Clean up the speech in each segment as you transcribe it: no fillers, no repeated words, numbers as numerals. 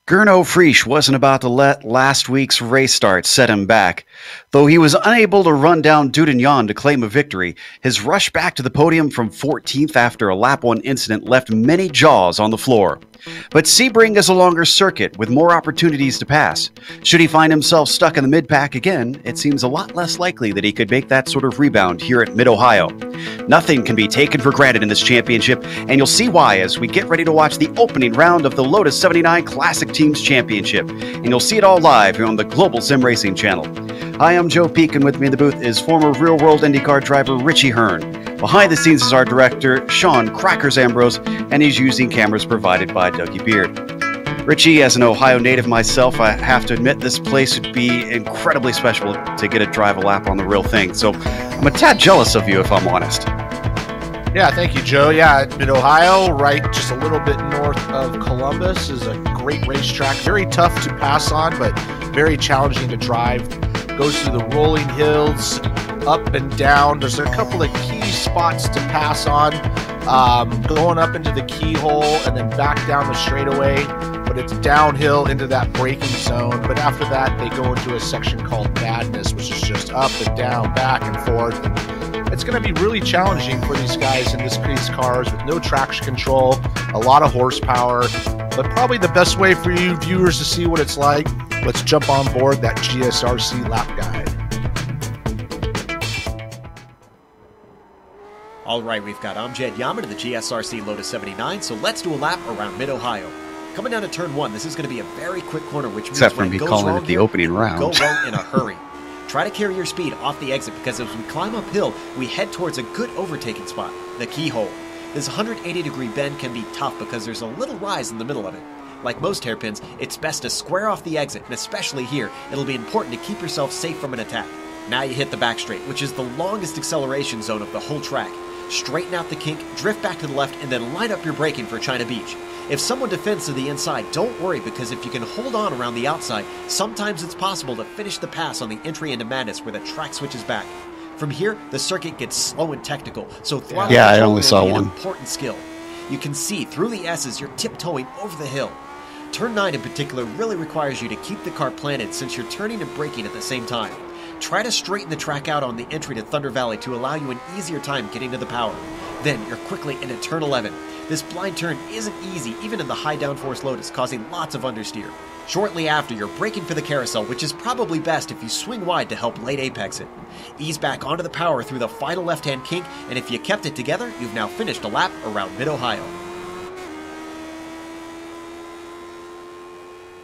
Gernot Friesch wasn't about to let last week's race start set him back. Though he was unable to run down Dudignon to claim a victory, his rush back to the podium from 14th after a lap 1 incident left many jaws on the floor. But Sebring is a longer circuit with more opportunities to pass. Should he find himself stuck in the mid-pack again, it seems a lot less likely that he could make that sort of rebound here at Mid-Ohio. Nothing can be taken for granted in this championship, and you'll see why as we get ready to watch the opening round of the Lotus 79 Classic Teams Championship. And you'll see it all live here on the Global SimRacing Channel. Hi, I'm Joe Peak, and with me in the booth is former real-world IndyCar driver Richie Hearn. Behind the scenes is our director, Sean Crackers Ambrose, and he's using cameras provided by Dougie Beard. Richie, as an Ohio native myself, I have to admit this place would be incredibly special to get a drive a lap on the real thing. So I'm a tad jealous of you, if I'm honest. Yeah, thank you, Joe. Yeah, Mid-Ohio, right just a little bit north of Columbus, is a great racetrack. Very tough to pass on, but very challenging to drive. Goes through the rolling hills, up and down. There's a couple of key spots to pass on, going up into the keyhole and then back down the straightaway, but it's downhill into that braking zone. But after that, they go into a section called Madness, which is just up and down, back and forth. And it's going to be really challenging for these guys in these cars with no traction control, a lot of horsepower, but probably the best way for you viewers to see what it's like, let's jump on board that GSRC lap guide. All right, we've got Amjad Yaman to the GSRC Lotus 79, so let's do a lap around Mid-Ohio. Coming down to turn 1, this is going to be a very quick corner, which means Except for when me it goes calling wrong it the here, opening round. go wrong in a hurry. Try to carry your speed off the exit because as we climb uphill, we head towards a good overtaking spot, the keyhole. This 180-degree bend can be tough because there's a little rise in the middle of it. Like most hairpins, it's best to square off the exit, and especially here, it'll be important to keep yourself safe from an attack. Now you hit the back straight, which is the longest acceleration zone of the whole track. Straighten out the kink, drift back to the left, and then line up your braking for China Beach. If someone defends to the inside, don't worry because if you can hold on around the outside, sometimes it's possible to finish the pass on the entry into Madness where the track switches back. From here, the circuit gets slow and technical, so throttle I control only saw will be one. an important skill. You can see through the S's you're tiptoeing over the hill. Turn 9 in particular really requires you to keep the car planted since you're turning and braking at the same time. Try to straighten the track out on the entry to Thunder Valley to allow you an easier time getting to the power. Then you're quickly into turn 11. This blind turn isn't easy even in the high downforce Lotus, causing lots of understeer. Shortly after, you're braking for the carousel, which is probably best if you swing wide to help late apex it. Ease back onto the power through the final left-hand kink, and if you kept it together, you've now finished a lap around Mid-Ohio.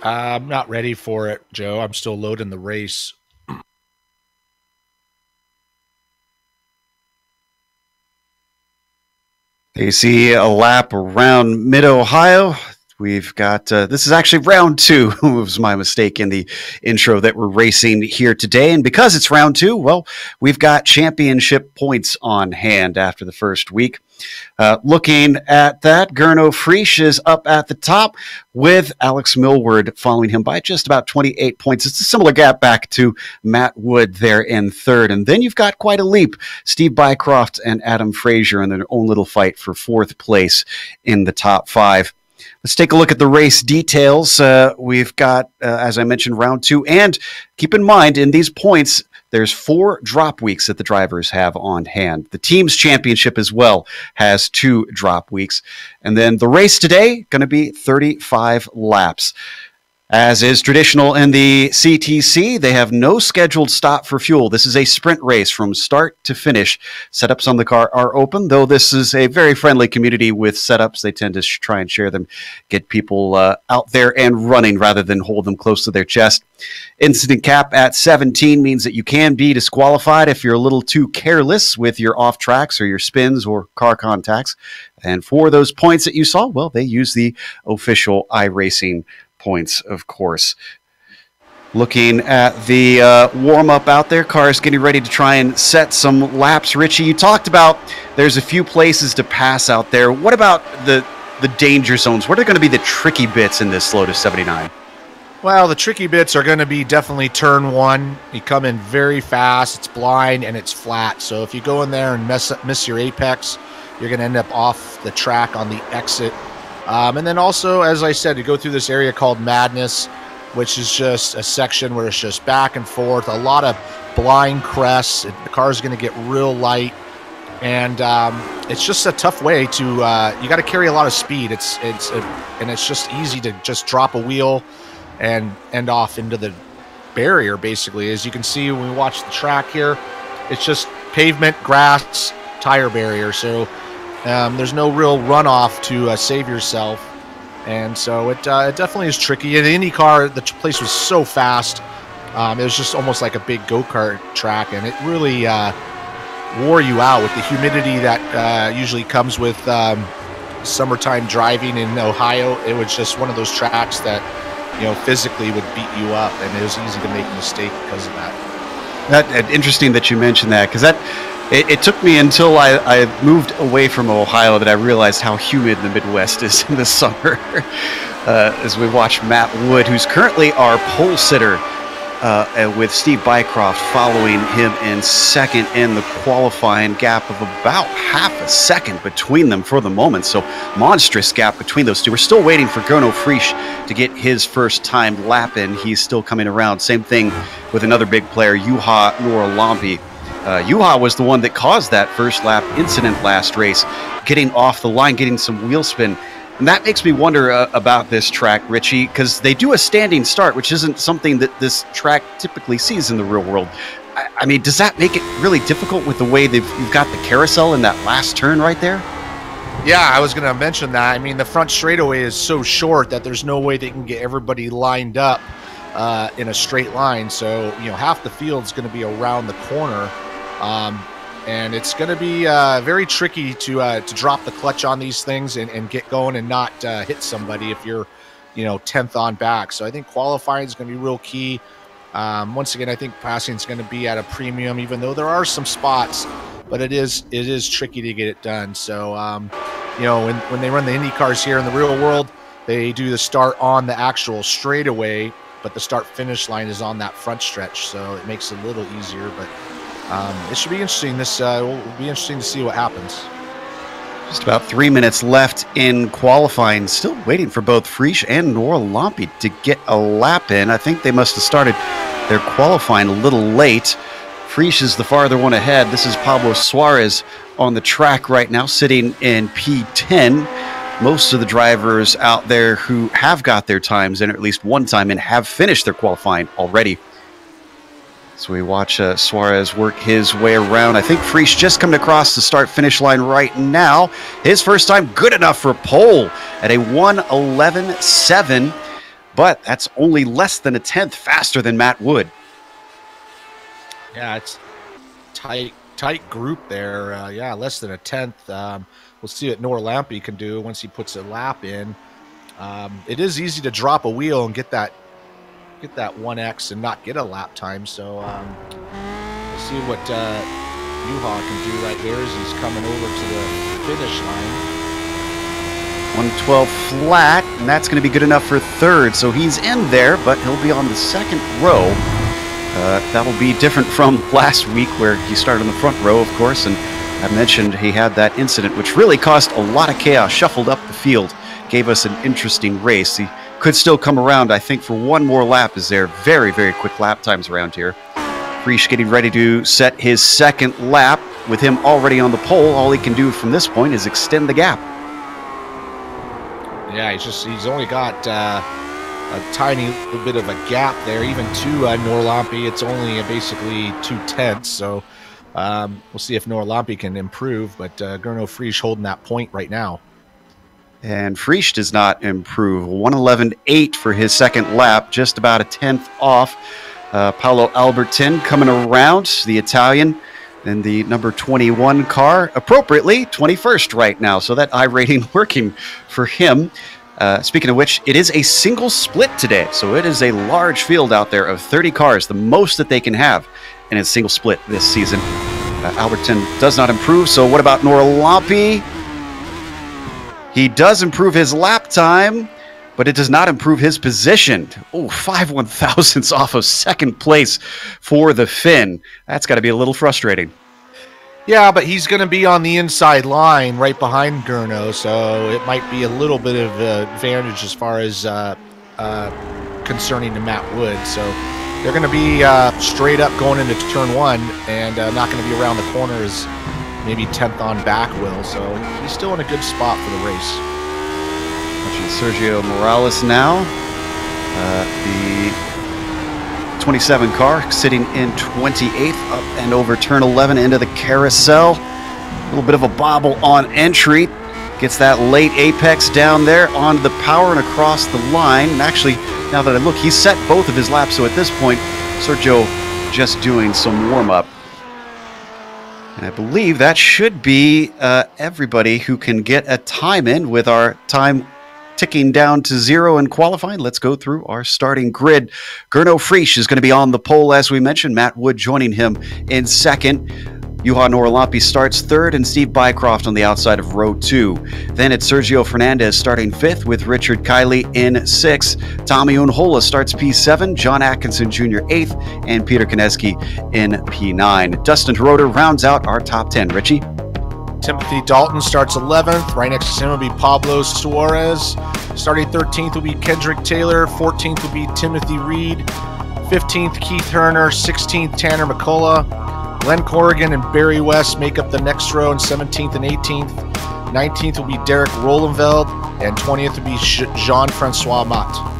I'm not ready for it, Joe. I'm still loading the race. You see a lap around Mid-Ohio. We've got, this is actually round 2. It was my mistake in the intro that we're racing here today. And because it's round 2, well, we've got championship points on hand after the first week. Looking at that, Gernot Friesch is up at the top with Alex Millward following him by just about 28 points. It's a similar gap back to Matt Wood there in third. And then you've got quite a leap. Steve Bycroft and Adam Frazier in their own little fight for 4th place in the top 5. Let's take a look at the race details. We've got, as I mentioned, round 2. And keep in mind, in these points, there's 4 drop weeks that the drivers have on hand. The team's championship as well has 2 drop weeks. And then the race today, going to be 35 laps. As is traditional in the CTC, they have no scheduled stop for fuel. This is a sprint race from start to finish. Setups on the car are open, though this is a very friendly community with setups. They tend to try and share them, get people out there and running rather than hold them close to their chest. Incident cap at 17 means that you can be disqualified if you're a little too careless with your off tracks or your spins or car contacts. And for those points that you saw, well, they use the official iRacing points, of course. Looking at the warm-up out there, cars getting ready to try and set some laps. Richie, you talked about there's a few places to pass out there. What about the danger zones? What are going to be the tricky bits in this Lotus 79? Well, the tricky bits are going to be definitely turn 1. You come in very fast, it's blind, and it's flat. So if you go in there and miss your apex, you're going to end up off the track on the exit. And then also, as I said, to go through this area called Madness, which is just a section where it's just back and forth, a lot of blind crests. The car's going to get real light, and it's just a tough way to. You got to carry a lot of speed. And it's just easy to just drop a wheel and end off into the barrier. Basically, as you can see when we watch the track here, it's just pavement, grass, tire barrier. So there's no real runoff to save yourself. And so it definitely is tricky. In the IndyCar, the place was so fast. It was just almost like a big go-kart track, and it really wore you out with the humidity that usually comes with summertime driving in Ohio. It was just one of those tracks that, physically would beat you up, and it was easy to make a mistake because of that. Interesting that you mentioned that, because it took me until I moved away from Ohio that I realized how humid the Midwest is in the summer. As we watch Matt Wood, who's currently our pole sitter, with Steve Bycroft following him in second, in the qualifying gap of about half a second between them for the moment. So monstrous gap between those two. We're still waiting for Gernot Frisch to get his first time lap in. He's still coming around. Same thing with another big player, Juha Nuorlampi. Juha was the one that caused that first lap incident last race, getting off the line, getting some wheel spin. And that makes me wonder about this track, Richie, because they do a standing start, which isn't something that this track typically sees in the real world. I mean, does that make it really difficult with the way you've got the carousel in that last turn right there? Yeah, I was going to mention that. I mean, the front straightaway is so short that there's no way they can get everybody lined up in a straight line. So, half the field's going to be around the corner. And it's going to be very tricky to drop the clutch on these things and get going and not hit somebody if you're, 10th on back. So I think qualifying is going to be real key. Once again, I think passing is going to be at a premium, even though there are some spots, but it is tricky to get it done. So, when they run the Indy cars here in the real world, they do the start on the actual straightaway, but the start-finish line is on that front stretch, so it makes it a little easier, but it should be interesting. This will be interesting to see what happens. Just about 3 minutes left in qualifying. Still waiting for both Frisch and Nuorlampi to get a lap in. I think they must have started their qualifying a little late. Frisch is the farther one ahead. This is Pablo Suarez on the track right now, sitting in P10. Most of the drivers out there who have got their times in, or at least one time, and have finished their qualifying already. So we watch Suarez work his way around. I think Frisch just coming across the start-finish line right now. His first time good enough for pole at a 1:11.7, but that's only less than a tenth faster than Matt Wood. Yeah, it's tight group there. Less than a tenth. We'll see what Nuorlampi can do once he puts a lap in. It is easy to drop a wheel and get that 1X and not get a lap time. So we'll see what Juha can do right there as he's coming over to the finish line. 112 flat, and that's going to be good enough for third. So he's in there, but he'll be on the second row. That'll be different from last week where he started on the front row, of course, and I mentioned he had that incident, which really caused a lot of chaos, shuffled up the field, gave us an interesting race. He could still come around, I think, for one more lap, as they're very, very quick lap times around here. Frisch getting ready to set his second lap. With him already on the pole, all he can do from this point is extend the gap. Yeah, he's only got a tiny little bit of a gap there, even to Nuorlampi. It's only basically 2/10, so we'll see if Nuorlampi can improve, but Gernot Frisch holding that point right now. And Frisch does not improve. 1:11.8 for his second lap, just about a tenth off. Paolo Albertin coming around, the Italian, in the number 21 car, appropriately 21st right now. So that I rating working for him. Speaking of which, it is a single split today. So it is a large field out there of 30 cars, the most that they can have in a single split this season. Albertin does not improve. So what about Nuorlampi? He does improve his lap time, but it does not improve his position. Oh, 5 1/1000ths off of second place for the Finn. That's got to be a little frustrating. Yeah, but he's going to be on the inside line right behind Gurno, so it might be a little bit of advantage as far as concerning to Matt Wood. So they're going to be straight up going into turn 1 and not going to be around the corner as maybe 10th on back will. So he's still in a good spot for the race. Watching Sergio Morales now. The 27 car sitting in 28th, up and over turn 11 into the carousel. A little bit of a bobble on entry. Gets that late apex down there onto the power and across the line. And actually, now that I look, he's set both of his laps. So at this point, Sergio just doing some warm-up. And I believe that should be everybody who can get a time in with our time ticking down to 0 in qualifying. Let's go through our starting grid. Gurno Friesch is going to be on the pole, as we mentioned. Matt Wood joining him in second. Juha Norlampi starts third, and Steve Bycroft on the outside of row 2. Then it's Sergio Fernandez starting 5th with Richard Kiley in 6th. Tommy Unhola starts P7, John Atkinson Jr. 8th, and Peter Koneski in P9. Dustin Hirota rounds out our top 10. Richie? Timothy Dalton starts 11th. Right next to him will be Pablo Suarez. Starting 13th will be Kendrick Taylor. 14th will be Timothy Reed. 15th, Keith Herner. 16th, Tanner McCullough. Glenn Corrigan and Barry West make up the next row in 17th and 18th. 19th will be Derek Rolenveld. And 20th will be Jean-Francois Matt.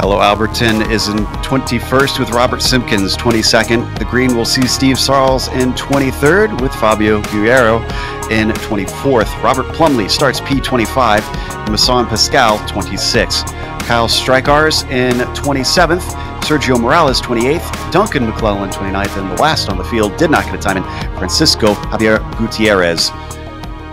Hello Alberton is in 21st with Robert Simpkins 22nd. The green will see Steve Sarles in 23rd with Fabio Guerrero in 24th. Robert Plumley starts P25 and Masson Pascal 26. Kyle Strykars in 27th. Sergio Morales 28th. Duncan McClellan 29th. And the last on the field did not get a time in Francisco Javier Gutierrez.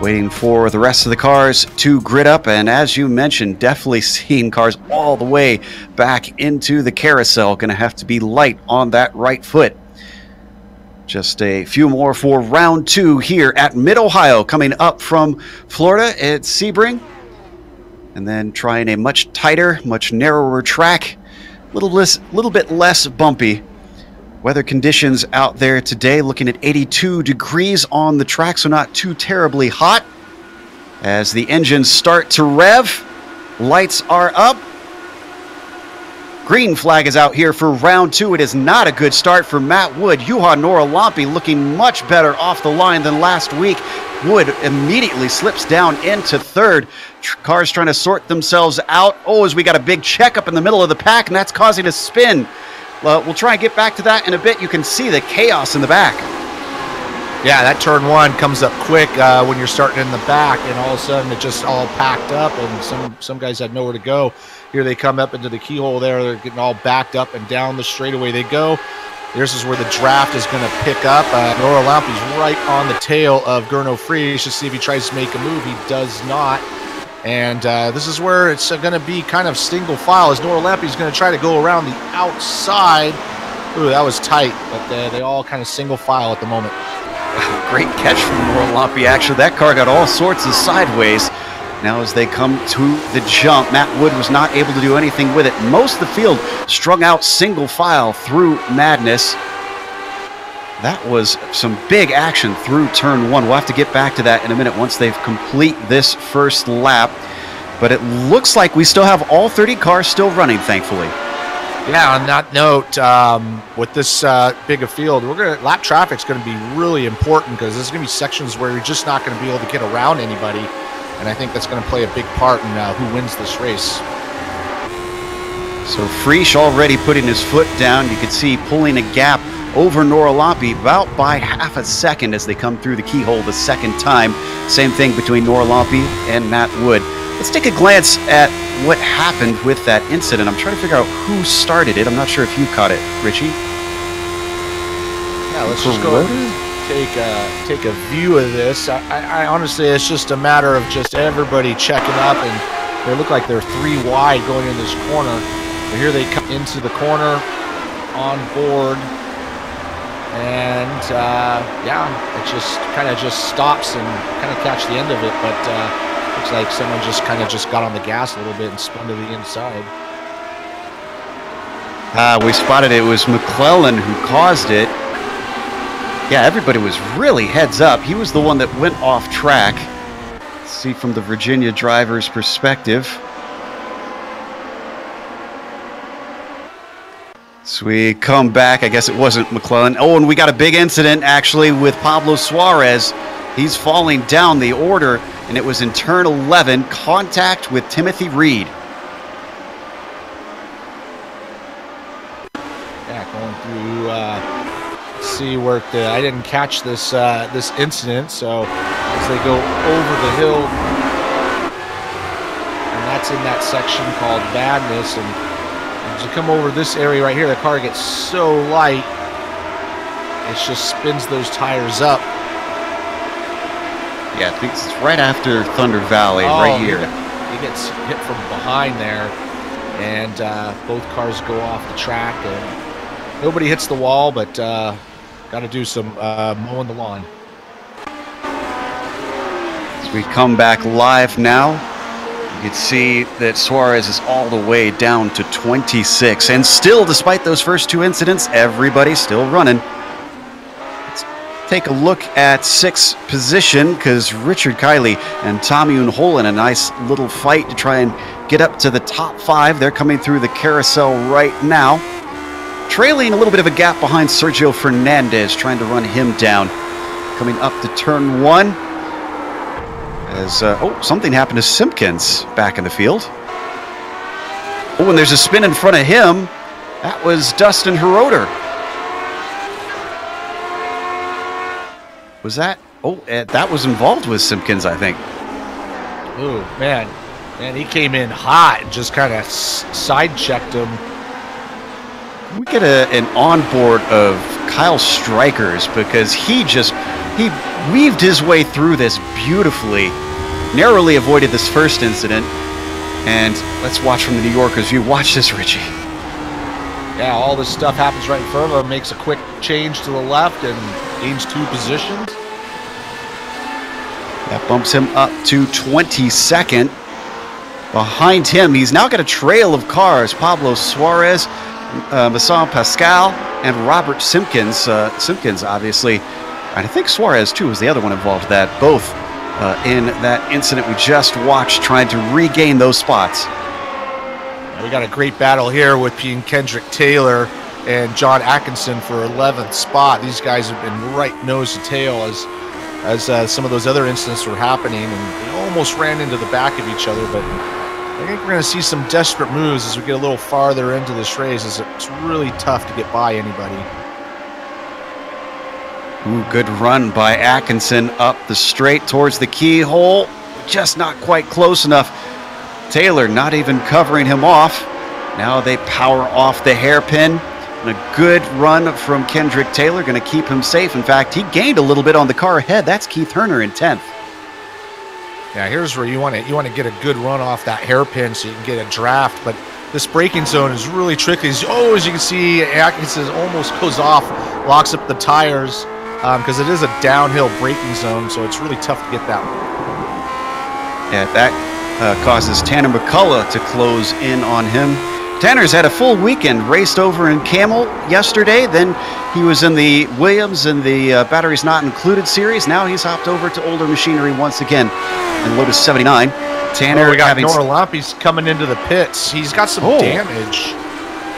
Waiting for the rest of the cars to grid up, and as you mentioned, definitely seeing cars all the way back into the carousel. Going to have to be light on that right foot. Just a few more for round 2 here at Mid-Ohio. Coming up from Florida at Sebring, and then trying a much tighter, much narrower track, a little bit less bumpy. Weather conditions out there today, looking at 82 degrees on the track, so not too terribly hot. As the engines start to rev, lights are up. Green flag is out here for round 2. It is not a good start for Matt Wood. Juha Norlampi looking much better off the line than last week. Wood immediately slips down into third. Cars trying to sort themselves out. Oh, as we got a big checkup in the middle of the pack, and that's causing a spin. We'll try and get back to that in a bit. You can see the chaos in the back. Yeah, that turn 1 comes up quick when you're starting in the back, and all of a sudden it just all packed up, and some guys had nowhere to go. Here they come up into the keyhole there. They're getting all backed up, and down the straightaway they go. This is where the draft is going to pick up. Norlampi's right on the tail of Gurno Friesch to see if he tries to make a move. He does not. And this is where it's going to be kind of single file as Norlampi's going to try to go around the outside. Ooh, that was tight, but they all kind of single file at the moment. Great catch from Norlampi, actually. That car got all sorts of sideways. Now as they come to the jump, Matt Wood was not able to do anything with it. Most of the field strung out single file through madness. That was some big action through turn 1. We'll have to get back to that in a minute once they've complete this first lap. But it looks like we still have all 30 cars still running, thankfully. Yeah, on that note, with this big a field, lap traffic's going to be really important because there's going to be sections where you're just not going to be able to get around anybody. And I think that's going to play a big part in who wins this race. So Friesch already putting his foot down. You can see pulling a gap over Norlampi about by half a second as they come through the keyhole the second time. Same thing between Norlampi and Matt Wood. Let's take a glance at what happened with that incident. I'm trying to figure out who started it. I'm not sure if you caught it, Richie. Yeah, let's just go take a view of this. I honestly, it's just a matter of just everybody checking up, and they look like they're 3 wide going in this corner. But here they come into the corner on board. And yeah, it just kind of stops and kind of catch the end of it, but looks like someone just got on the gas a little bit and spun to the inside. We spotted it was McClellan who caused it. Yeah, everybody was really heads up. He was the one that went off track. Let's see from the Virginia driver's perspective. So we come back. I guess it wasn't McClellan. Oh, and we got a big incident actually with Pablo Suarez. He's falling down the order, and it was in turn 11, contact with Timothy Reed. Yeah, going through, see where I didn't catch this this incident, so as they go over the hill, and that's in that section called Madness, and as you come over this area right here, the car gets so light, it just spins those tires up. Yeah, I think it's right after Thunder Valley, right here. He gets hit from behind there, and both cars go off the track, and nobody hits the wall, but got to do some mowing the lawn. As we come back live now, you can see that Suarez is all the way down to 26, and still, despite those first two incidents, everybody's still running. Take a look at sixth position, because Richard Kiley and Tommy Unhol in a nice little fight to try and get up to the top 5. They're coming through the carousel right now. Trailing a little bit of a gap behind Sergio Fernandez, trying to run him down. Coming up to turn 1. As, oh, something happened to Simpkins back in the field. Oh, and there's a spin in front of him. That was Dustin Heroder. Was that? Oh, that was involved with Simpkins, I think. Ooh, man, he came in hot and just kind of side-checked him. Can we get an onboard of Kyle Strikers, because he weaved his way through this beautifully, narrowly avoided this first incident, and let's watch from the New Yorker's view. Watch this, Richie. Yeah, all this stuff happens right in front of him, makes a quick change to the left and gains 2 positions. That bumps him up to 22nd. Behind him, he's now got a trail of cars. Pablo Suarez, Masson Pascal, and Robert Simpkins. Simpkins, obviously, and I think Suarez, too, was the other one involved in that. Both in that incident we just watched, trying to regain those spots. We got a great battle here with Kendrick Taylor and John Atkinson for 11th spot. These guys have been right nose to tail as some of those other incidents were happening, and they almost ran into the back of each other. But I think we're going to see some desperate moves as we get a little farther into this race, as it's really tough to get by anybody. Ooh, good run by Atkinson up the straight towards the keyhole. Just not quite close enough. Taylor not even covering him off. Now they power off the hairpin. And a good run from Kendrick Taylor, going to keep him safe. In fact, he gained a little bit on the car ahead. That's Keith Herner in 10th. Yeah, here's where you want to get a good run off that hairpin so you can get a draft. But this braking zone is really tricky. Oh, as you can see, Atkinson almost goes off, locks up the tires, because it is a downhill braking zone, so it's really tough to get that one. Yeah, that causes Tanner McCullough to close in on him. Tanner's had a full weekend, raced over in Camel yesterday, then he was in the Williams and the Batteries Not Included series. Now he's hopped over to older machinery once again in Lotus 79. Tanner, we got Nora Lampe's coming into the pits. He's got some damage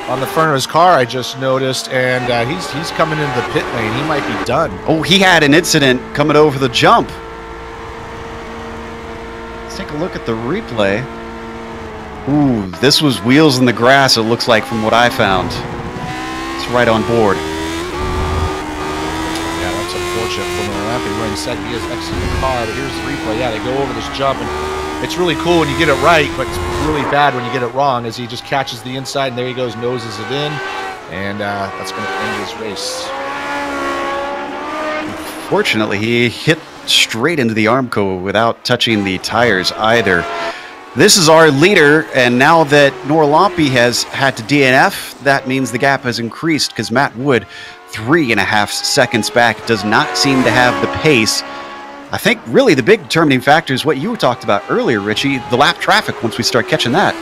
on the front of his car, I just noticed, and he's coming into the pit lane. He might be done. Oh, he had an incident coming over the jump. Let's take a look at the replay. Ooh, this was wheels in the grass, it looks like, from what I found. It's right on board. Yeah, that's unfortunate for Lampe running second. He is exiting the car, but here's the replay. Yeah, they go over this jump, and it's really cool when you get it right, but it's really bad when you get it wrong, as he just catches the inside, and there he goes, noses it in, and that's going to end his race. Fortunately, he hit straight into the Armco without touching the tires either. This is our leader, and now that Nora Lampe has had to DNF, that means the gap has increased, because Matt Wood, 3.5 seconds back, does not seem to have the pace. I think really the big determining factor is what you talked about earlier, Richie, the lap traffic once we start catching that.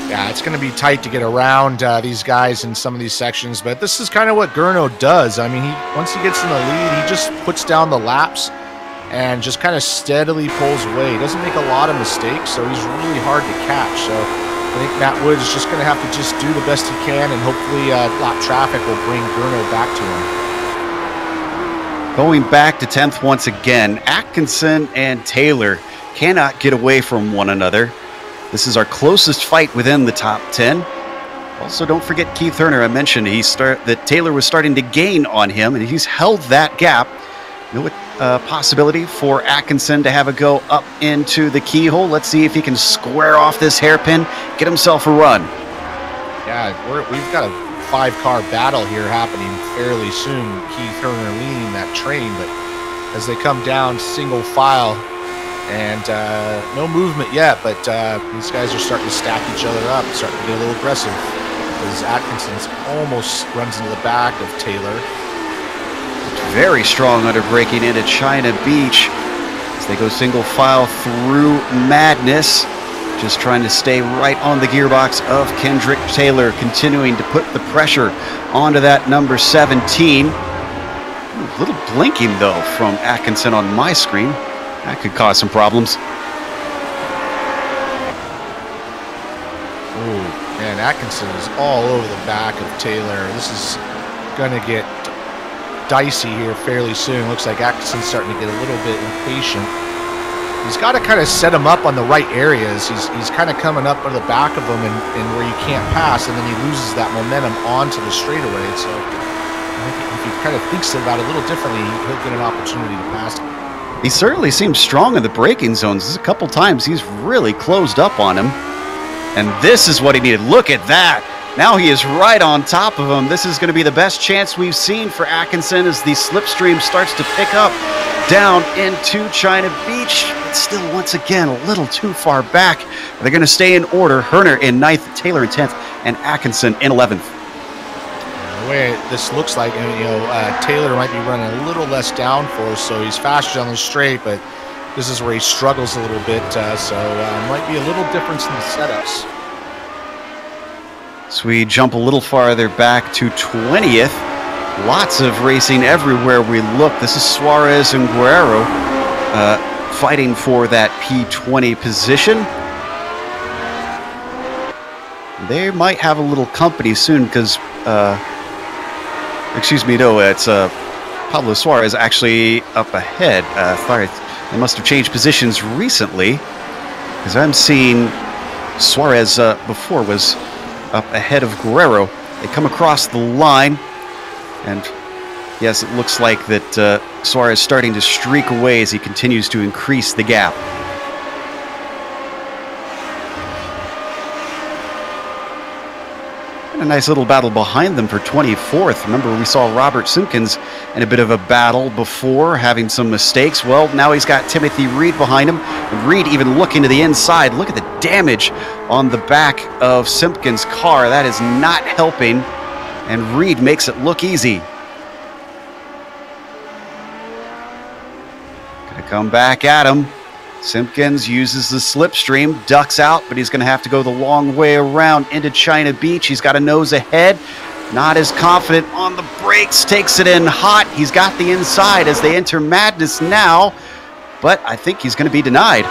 Yeah, it's going to be tight to get around these guys in some of these sections, but this is kind of what Gurno does. I mean, once he gets in the lead, he just puts down the laps and just kind of steadily pulls away. He doesn't make a lot of mistakes, so he's really hard to catch. So I think Matt Wood is just going to have to just do the best he can, and hopefully lap traffic will bring Gurno back to him. Going back to 10th once again, Atkinson and Taylor cannot get away from one another. This is our closest fight within the top 10. Also, don't forget Keith Turner. I mentioned that Taylor was starting to gain on him, and he's held that gap. No possibility for Atkinson to have a go up into the keyhole. Let's see if he can square off this hairpin, get himself a run. Yeah, we've got a 5-car battle here happening fairly soon. Keith Turner leading that train, but as they come down single file, and no movement yet, but these guys are starting to stack each other up, starting to get a little aggressive, as Atkinson's almost runs into the back of Taylor. Very strong under braking into China Beach as they go single file through madness, just trying to stay right on the gearbox of Kendrick Taylor, continuing to put the pressure onto that number 17. A little blinking though from Atkinson on my screen. That could cause some problems. Ooh, man, Atkinson is all over the back of Taylor. This is going to get dicey here fairly soon. Looks like Atkinson's starting to get a little bit impatient. He's got to kind of set him up on the right areas. He's kind of coming up on the back of him and where you can't pass, and then he loses that momentum onto the straightaway. So I think if he kind of thinks about it a little differently, he'll get an opportunity to pass him. He certainly seems strong in the braking zones. There's a couple times he's really closed up on him. And this is what he needed. Look at that. Now he is right on top of him. This is going to be the best chance we've seen for Atkinson as the slipstream starts to pick up down into China Beach. But still, once again, a little too far back. They're going to stay in order. Herner in 9th, Taylor in 10th, and Atkinson in 11th. The way this looks like, Taylor might be running a little less downforce, so he's faster down the straight, but this is where he struggles a little bit, so might be a little difference in the setups. So we jump a little farther back to 20th. Lots of racing everywhere we look. This is Suarez and Guerrero fighting for that P20 position. They might have a little company soon because, it's Pablo Suarez actually up ahead. Sorry, they must have changed positions recently because I'm seeing Suarez before was up ahead of Guerrero. They come across the line, and yes, it looks like that Suarez starting to streak away as he continues to increase the gap. And a nice little battle behind them for 24th. Remember, we saw Robert Simpkins in a bit of a battle before, having some mistakes. Well, now he's got Timothy Reed behind him. And Reed even looking to the inside. Look at the damage on the back of Simpkins' car. That is not helping. And Reed makes it look easy. Gonna come back at him. Simpkins uses the slipstream, ducks out, but he's going to have to go the long way around into China Beach. He's got a nose ahead, not as confident on the brakes, takes it in hot. He's got the inside as they enter madness now, but I think he's going to be denied.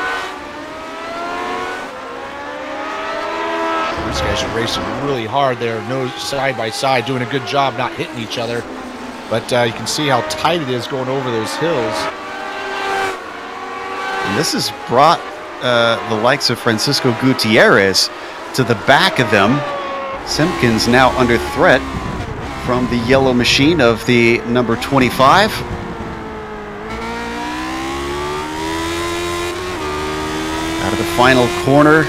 These guys are racing really hard there, nose side by side, doing a good job not hitting each other, but you can see how tight it is going over those hills. And this has brought the likes of Francisco Gutierrez to the back of them. Simpkins now under threat from the yellow machine of the number 25. Out of the final corner,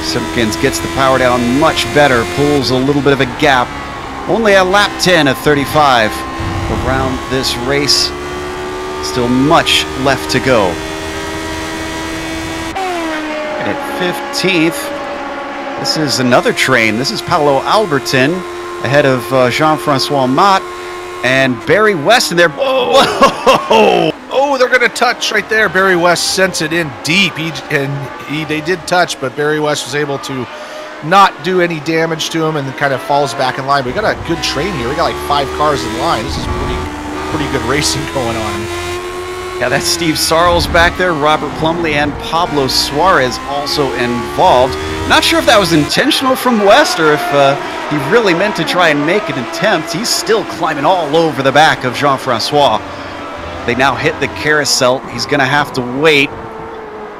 Simpkins gets the power down much better, pulls a little bit of a gap. Only a lap 10 of 35 around this race. Still much left to go. At 15th, this is another train. This is Paolo Albertin ahead of Jean-Francois Mott and Barry West in there. Whoa! Oh, they're going to touch right there. Barry West sent it in deep. They did touch, but Barry West was able to not do any damage to him and then kind of falls back in line. But we got a good train here. We got like 5 cars in line. This is pretty good racing going on. Yeah, that's Steve Sarles back there, Robert Plumley, and Pablo Suarez also involved. Not sure if that was intentional from West or if he really meant to try and make an attempt. He's still climbing all over the back of Jean-Francois. They now hit the carousel. He's going to have to wait.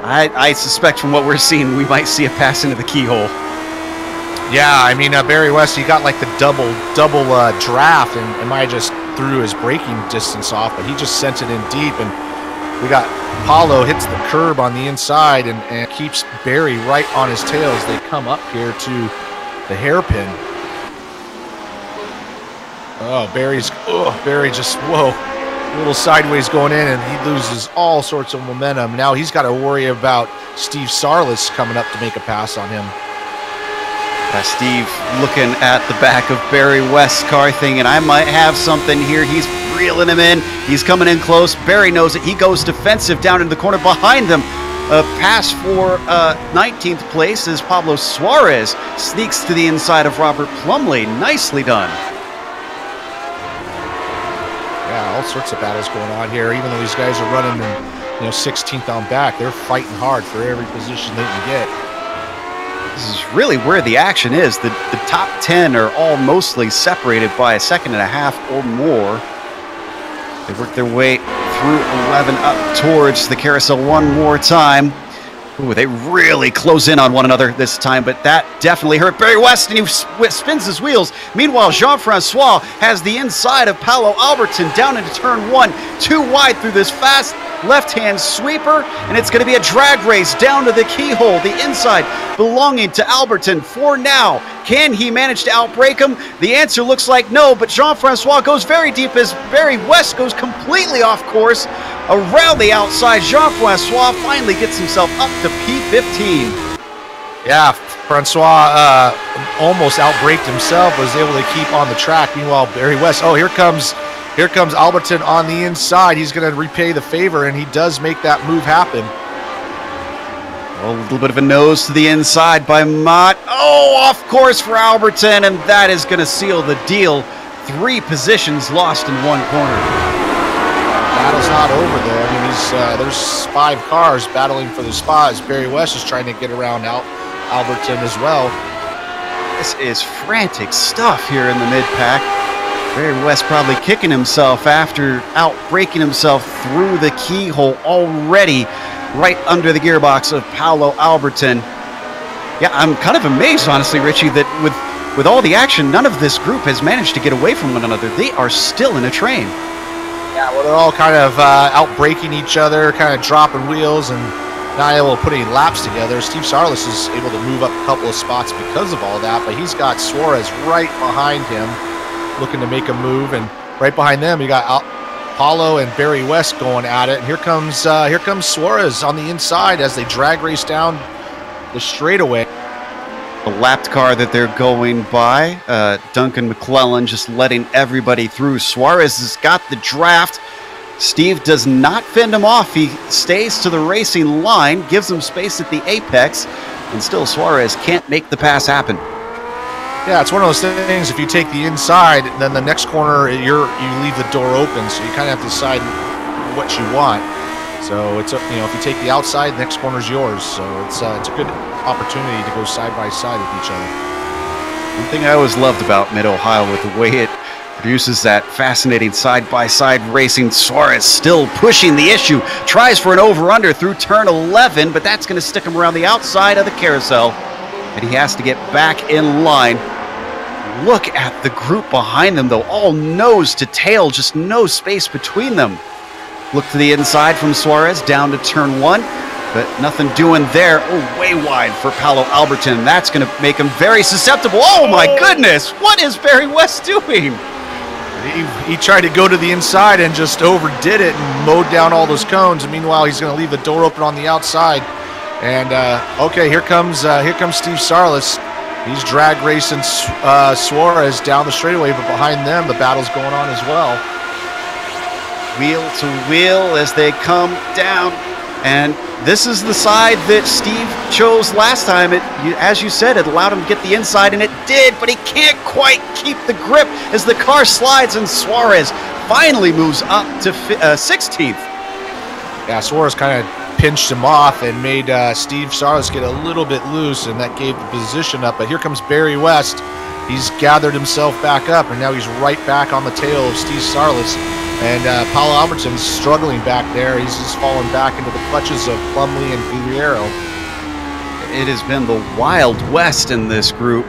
I suspect from what we're seeing, we might see a pass into the keyhole. Yeah, I mean, Barry West, he got like the double draft, and Maya just threw his braking distance off, but he just sent it in deep, and we got Paulo hits the curb on the inside and keeps Barry right on his tail as they come up here to the hairpin. Oh, Barry just, whoa, a little sideways going in, and he loses all sorts of momentum. Now he's got to worry about Steve Sarles coming up to make a pass on him. Steve looking at the back of Barry West's car thinking, I might have something here. He's reeling him in. He's coming in close. Barry knows it. He goes defensive down into the corner behind them. A pass for 19th place as Pablo Suarez sneaks to the inside of Robert Plumley. Nicely done. Yeah, all sorts of battles going on here. Even though these guys are running in, 16th on back, they're fighting hard for every position they can get. This is really where the action is. The top 10 are all mostly separated by a second and a half or more. They work their way through 11 up towards the carousel one more time. Ooh, they really close in on one another this time, but that definitely hurt Barry West, and he spins his wheels. Meanwhile, Jean-Francois has the inside of Paulo Alberton down into turn 1, too wide through this fast left-hand sweeper, and it's going to be a drag race down to the keyhole, the inside belonging to Alberton for now. Can he manage to outbrake him? The answer looks like no, but Jean-Francois goes very deep as Barry West goes completely off course. Around the outside, Jean-Francois finally gets himself up to P15. Yeah, Francois almost outbraked himself, was able to keep on the track. Meanwhile, Barry West, oh, here comes Alberton on the inside. He's going to repay the favor, and he does make that move happen. A little bit of a nose to the inside by Mott. Oh, off course for Alberton, and that is going to seal the deal. 3 positions lost in one corner. Battle's not over though. I mean, there's 5 cars battling for the spot as Barry West is trying to get around Alberton as well. This is frantic stuff here in the mid-pack. Barry West probably kicking himself after outbreaking himself through the keyhole already right under the gearbox of Paulo Alberton. Yeah, I'm kind of amazed, honestly, Richie, that with all the action, none of this group has managed to get away from one another. They are still in a train. Yeah, well, they're all kind of outbreaking each other, kind of dropping wheels, and not able to put any laps together. Steve Sarles is able to move up a couple of spots because of all that, but he's got Suarez right behind him, looking to make a move, and right behind them, you got Paulo and Barry West going at it. And here comes Suarez on the inside as they drag race down the straightaway. The lapped car that they're going by, Duncan McClellan just letting everybody through. Suarez has got the draft. Steve does not fend him off. He stays to the racing line, gives him space at the apex, and still Suarez can't make the pass happen. Yeah, it's one of those things, if you take the inside, then the next corner, you leave the door open, so you kind of have to decide what you want. So it's, if you take the outside, the next corner's yours. So it's a good opportunity to go side by side with each other. One thing I always loved about Mid-Ohio with the way it produces that fascinating side-by-side racing. Suarez still pushing the issue, tries for an over-under through turn 11, but that's going to stick him around the outside of the carousel, and he has to get back in line. Look at the group behind them, though, all nose to tail, just no space between them. Look to the inside from Suarez, down to turn 1, but nothing doing there. Oh, way wide for Paulo Alberton. That's going to make him very susceptible. Oh, my goodness. What is Barry West doing? He tried to go to the inside and just overdid it and mowed down all those cones. And meanwhile, he's going to leave the door open on the outside. And, okay, here comes Steve Sarles. He's drag racing Suarez down the straightaway, but behind them, the battle's going on as well. Wheel to wheel as they come down And this is the side that Steve chose last time. As you said, it allowed him to get the inside, and it did, but he can't quite keep the grip as the car slides, and Suarez finally moves up to 16th. Yeah, Suarez kind of pinched him off and made Steve Sarles get a little bit loose, and that gave the position up. But here comes Barry West. He's gathered himself back up, and now he's right back on the tail of Steve Sarles. And Paulo Albertson's struggling back there. He's just fallen back into the clutches of Plumlee and Guerrero. It has been the Wild West in this group.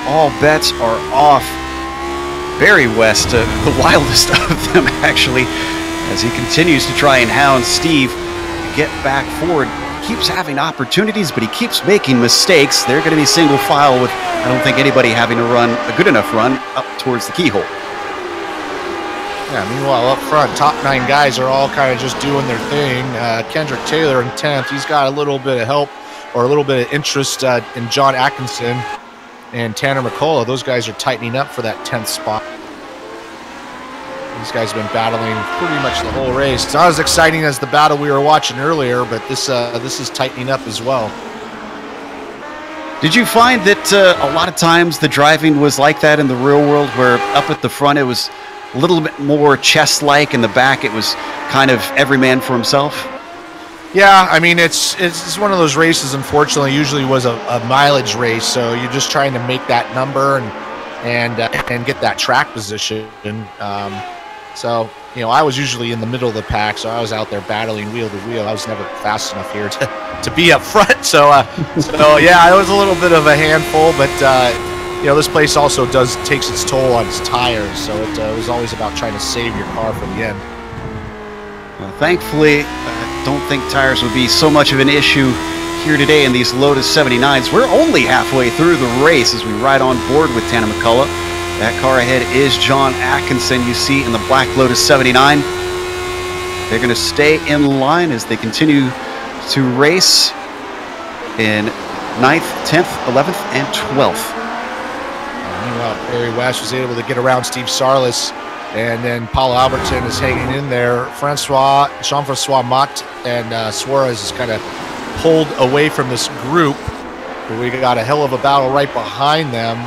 All bets are off. Barry West, the wildest of them, actually, as he continues to try and hound Steve to get back forward. Keeps having opportunities, but he keeps making mistakes. They're going to be single file with, I don't think, anybody having to run a good enough run up towards the keyhole. Yeah, meanwhile, up front, top 9 guys are all kind of just doing their thing. Kendrick Taylor in 10th. He's got a little bit of help or a little bit of interest in John Atkinson and Tanner McCullough. Those guys are tightening up for that 10th spot. These guys have been battling pretty much the whole race. It's not as exciting as the battle we were watching earlier, but this is tightening up as well. Did you find that a lot of times the driving was like that in the real world, where up at the front it was a little bit more chess-like, in the back it was kind of every man for himself? Yeah, I mean, it's one of those races, unfortunately, usually was a mileage race, so you're just trying to make that number and get that track position. So, you know, I was usually in the middle of the pack, so I was out there battling wheel to wheel. I was never fast enough here to be up front. So yeah, it was a little bit of a handful, but you know, this place also takes its toll on its tires, so it was always about trying to save your car for the end. Well, thankfully, I don't think tires would be so much of an issue here today in these Lotus 79s. We're only halfway through the race as we ride on board with Tanner McCullough. That car ahead is John Atkinson, you see in the black Lotus 79. They're going to stay in line as they continue to race in 9th, 10th, 11th, and 12th. Meanwhile, Barry West was able to get around Steve Sarles, and then Paulo Albertson is hanging in there. Jean-Francois Mott and Suarez is kind of pulled away from this group. But we got a hell of a battle right behind them.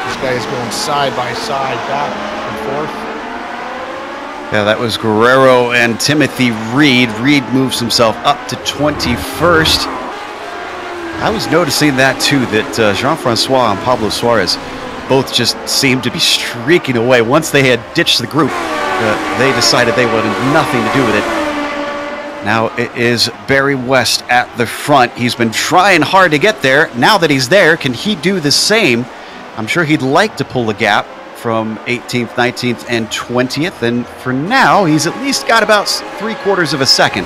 These guys going side by side, back and forth. Yeah, that was Guerrero and Timothy Reed. Reed moves himself up to 21st. I was noticing that too, that Jean-Francois and Pablo Suarez both just seemed to be streaking away. Once they had ditched the group, they decided they wanted nothing to do with it. Now it is Barry West at the front. He's been trying hard to get there. Now that he's there, can he do the same? I'm sure he'd like to pull the gap from 18th, 19th, and 20th. And for now, he's at least got about 3/4 of a second.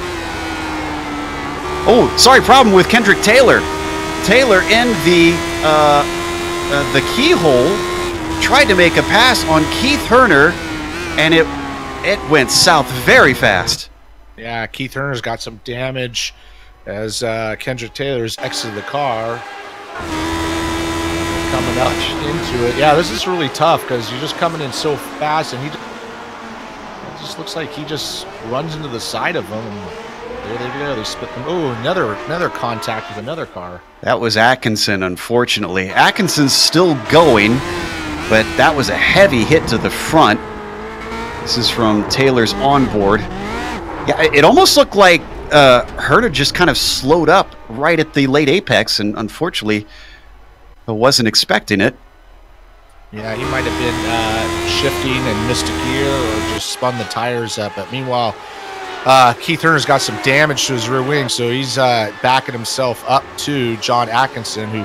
Oh, sorry, problem with Kendrick Taylor. Taylor in the keyhole tried to make a pass on Keith Herner, and it went south very fast. Yeah, Keith Herner's got some damage as Kendrick Taylor's exited the car. Coming up into it. Yeah, this is really tough because you're just coming in so fast, and it just looks like he just runs into the side of them. And there they go. They split them. Oh, another contact with another car. That was Atkinson, unfortunately. Atkinson's still going, but that was a heavy hit to the front. This is from Taylor's onboard. Yeah, it almost looked like Herder just kind of slowed up right at the late apex, and unfortunately, I wasn't expecting it. Yeah, he might have been shifting and missed a gear or just spun the tires up. But meanwhile, Keith Herner's got some damage to his rear wing, so he's backing himself up to John Atkinson, who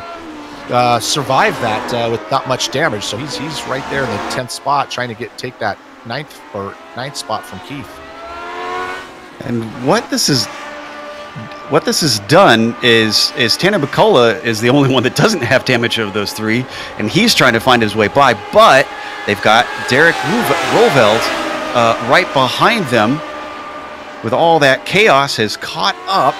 survived that with not much damage. So he's right there in the 10th spot, trying to take that 9th spot from Keith. And what this has done is Tanner McCullough is the only one that doesn't have damage of those three, and he's trying to find his way by. But they've got Derek Roveld right behind them. With all that chaos has caught up,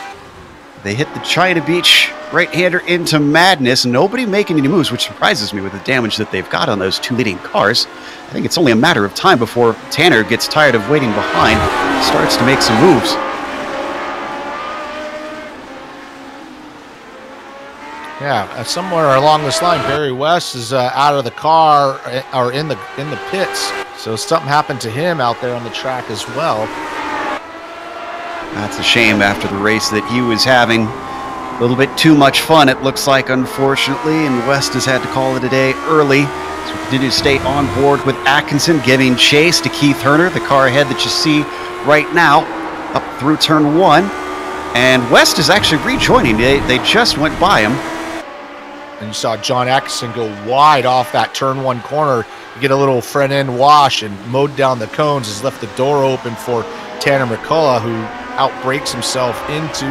they hit the China Beach right-hander into madness. Nobody making any moves, which surprises me with the damage that they've got on those two leading cars. I think it's only a matter of time before Tanner gets tired of waiting behind, starts to make some moves. Yeah, somewhere along this line, Barry West is out of the car or in the pits. So something happened to him out there on the track as well. That's a shame after the race that he was having. A little bit too much fun, it looks like, unfortunately, and West has had to call it a day early. So we continue to stay on board with Atkinson, giving chase to Keith Herner, the car ahead that you see right now, up through turn 1. And West is actually rejoining. They just went by him. And you saw John Atkinson go wide off that turn 1 corner. You get a little front end wash and mowed down the cones, has left the door open for Tanner McCullough, who outbrakes himself into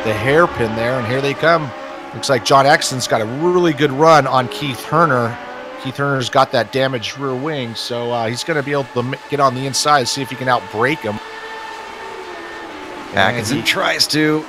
the hairpin there, and here they come. Looks like John Atkinson's got a really good run on Keith Herner. Keith Herner's got that damaged rear wing, so he's going to be able to get on the inside, see if he can outbrake him. Atkinson tries to.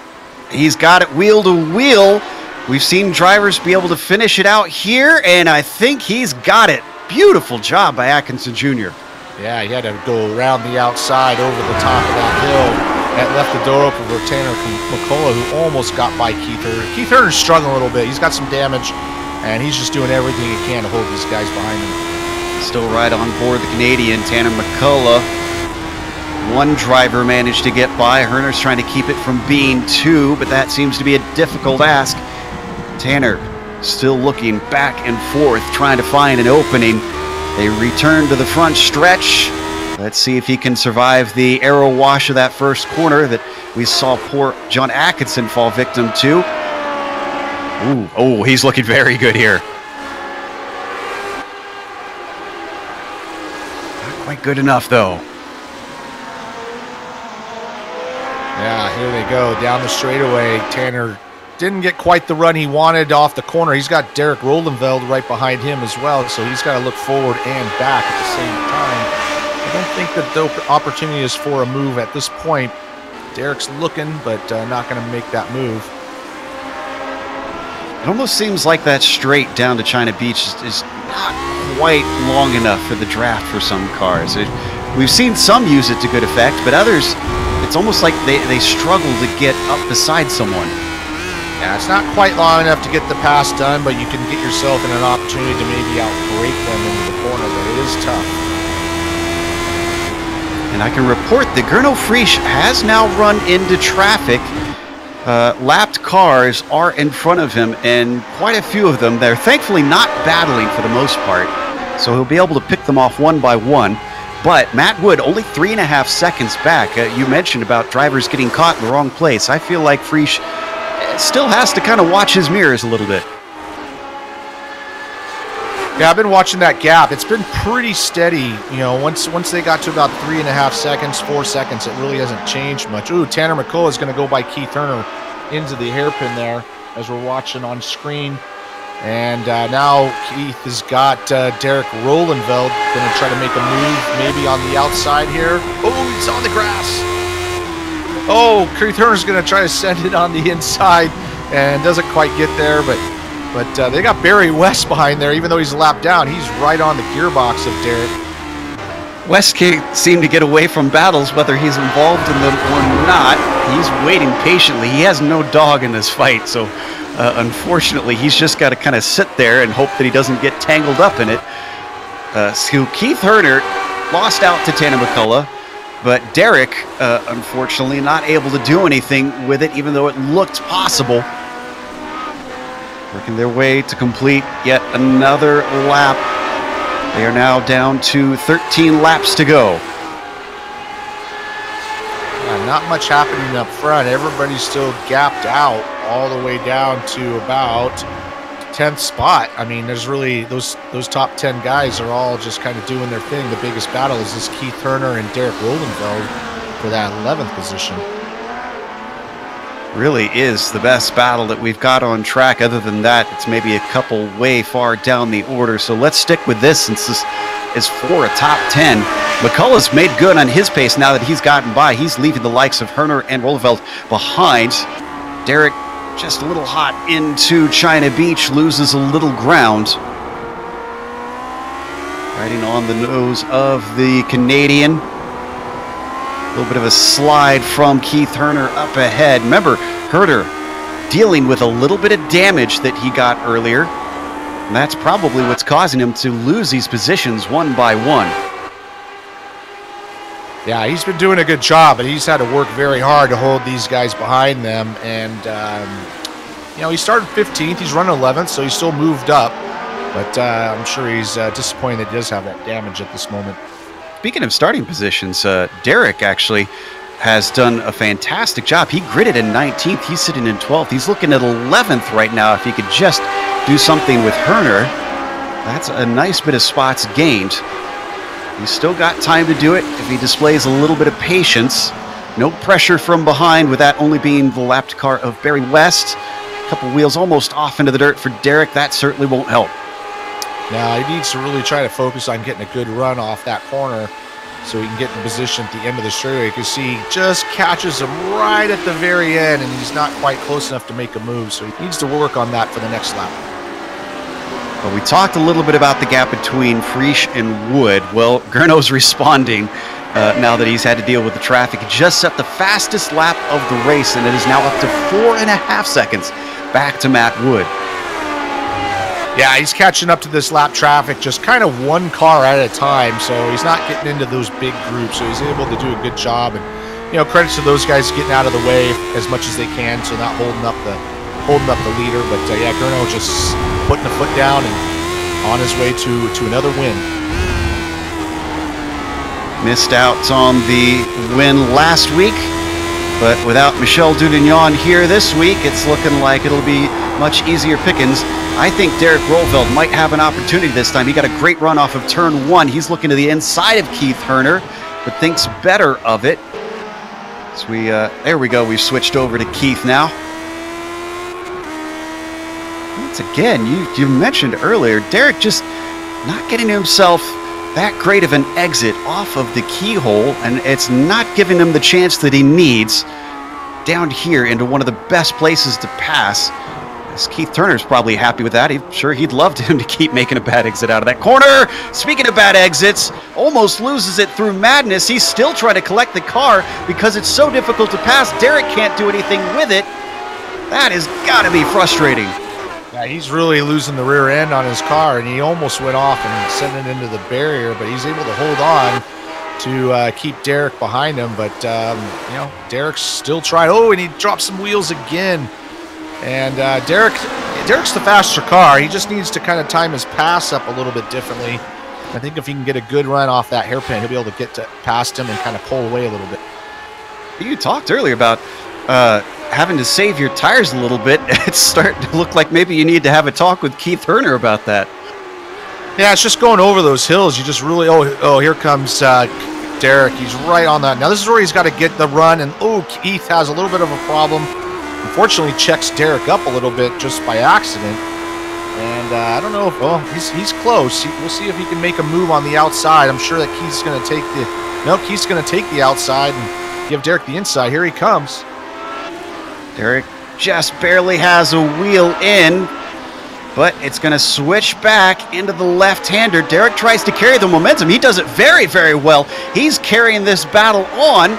He's got it wheel to wheel. We've seen drivers be able to finish it out here, and I think he's got it. Beautiful job by Atkinson Jr. Yeah, he had to go around the outside over the top of that hill. That left the door open for Tanner McCullough, who almost got by Keith Herner. Keith Herner's struggling a little bit. He's got some damage, and he's just doing everything he can to hold these guys behind him. Still right on board the Canadian, Tanner McCullough. One driver managed to get by. Herner's trying to keep it from being 2, but that seems to be a difficult ask. Tanner still looking back and forth, trying to find an opening. They return to the front stretch. Let's see if he can survive the aero wash of that first corner that we saw poor John Atkinson fall victim to. Ooh, oh, he's looking very good here. Not quite good enough, though. Yeah, here they go down the straightaway. Tanner didn't get quite the run he wanted off the corner. He's got Derek Rolenveld right behind him as well, so he's got to look forward and back at the same time. I don't think that the opportunity is for a move at this point. Derek's looking, but not going to make that move. It almost seems like that straight down to China Beach is not quite long enough for the draft for some cars. We've seen some use it to good effect, but others, it's almost like they struggle to get up beside someone. Yeah, it's not quite long enough to get the pass done, but you can get yourself in an opportunity to maybe outbreak them into the corner, but it is tough. And I can report that Gernot Friesch has now run into traffic. Lapped cars are in front of him, and quite a few of them. They're thankfully not battling for the most part, so he'll be able to pick them off one by one. But Matt Wood, only 3.5 seconds back. You mentioned about drivers getting caught in the wrong place. I feel like Friesch still has to kind of watch his mirrors a little bit. Yeah, I've been watching that gap. It's been pretty steady. You know, once they got to about 3.5 seconds, 4 seconds, it really hasn't changed much. Ooh, Tanner McCullough is going to go by Keith Herner into the hairpin there, as we're watching on screen. And now Keith has got Derek Rolenveld going to try to make a move, maybe on the outside here. Oh, he's on the grass. Oh, Keith Herner's going to try to send it on the inside and doesn't quite get there, but they got Barry West behind there. Even though he's lapped down, he's right on the gearbox of Derek. West can't seem to get away from battles, whether he's involved in them or not. He's waiting patiently. He has no dog in this fight, so unfortunately, he's just got to kind of sit there and hope that he doesn't get tangled up in it. So Keith Herner lost out to Tanner McCullough, but Derek, unfortunately, not able to do anything with it, even though it looked possible. Working their way to complete yet another lap. They are now down to 13 laps to go. Yeah, not much happening up front. Everybody's still gapped out all the way down to about 10th spot. I mean, there's really those top 10 guys are all just kind of doing their thing. The biggest battle is this Keith Herner and Derek Rolenveld for that 11th position. Really is the best battle that we've got on track. Other than that, it's maybe a couple way far down the order. So let's stick with this since this is for a top 10. McCullough's made good on his pace now that he's gotten by. He's leaving the likes of Herner and Rolenveld behind. Derek just a little hot into China Beach, loses a little ground. Riding on the nose of the Canadian. A little bit of a slide from Keith Herner up ahead. Remember, Herner dealing with a little bit of damage that he got earlier. And that's probably what's causing him to lose these positions one by one. Yeah, he's been doing a good job, but he's had to work very hard to hold these guys behind them. And, you know, he started 15th. He's running 11th, so he's still moved up. But I'm sure he's disappointed that he does have that damage at this moment. Speaking of starting positions, Derek actually has done a fantastic job. He gridded in 19th. He's sitting in 12th. He's looking at 11th right now. If he could just do something with Herner, that's a nice bit of spots gained. He's still got time to do it if he displays a little bit of patience. No pressure from behind, with that only being the lapped car of Barry West. A couple wheels almost off into the dirt for Derek. That certainly won't help. Now he needs to really try to focus on getting a good run off that corner so he can get in position at the end of the straightaway, because he just catches him right at the very end and he's not quite close enough to make a move. So he needs to work on that for the next lap. Well, we talked a little bit about the gap between Prix and Wood. Well, Gurno's responding now that he's had to deal with the traffic. He just set the fastest lap of the race, and it is now up to 4.5 seconds back to Matt Wood. Yeah, he's catching up to this lap traffic just kind of one car at a time, so he's not getting into those big groups, so he's able to do a good job. And, you know, credits to those guys getting out of the way as much as they can, so not holding up the leader. But yeah, Gurno just putting the foot down and on his way to another win. Missed out on the win last week, but without Michel Dudignon here this week, it's looking like it'll be much easier pickings. I think Derek Roelveld might have an opportunity this time. He got a great run off of turn 1. He's looking to the inside of Keith Herner, but thinks better of it. So there we go. We've switched over to Keith now. Once again, you mentioned earlier, Derek just not getting himself that great of an exit off of the keyhole, and it's not giving him the chance that he needs down here into one of the best places to pass. Keith Turner's probably happy with that. I'm sure he'd love him to keep making a bad exit out of that corner. Speaking of bad exits, almost loses it through madness. He's still trying to collect the car because it's so difficult to pass. Derek can't do anything with it. That has got to be frustrating. Yeah, he's really losing the rear end on his car, and he almost went off and sent it into the barrier, but he's able to hold on to keep Derek behind him. But, you know, Derek's still trying. Oh, and he dropped some wheels again. And Derek's the faster car. He just needs to kind of time his pass up a little bit differently. I think if he can get a good run off that hairpin, he'll be able to get past him and kind of pull away a little bit. You talked earlier about having to save your tires a little bit. It's starting to look like maybe you need to have a talk with Keith Herner about that. Yeah, it's just going over those hills. You just really, oh, here comes Derek. He's right on that. Now this is where he's got to get the run, and Keith has a little bit of a problem. Unfortunately, checks Derek up a little bit just by accident. And I don't know if, he's close. We'll see if he can make a move on the outside. I'm sure that Keith's going to take Keith's going to take the outside and give Derek the inside. Here he comes. Derek just barely has a wheel in, but it's going to switch back into the left-hander. Derek tries to carry the momentum. He does it very, very well. He's carrying this battle on,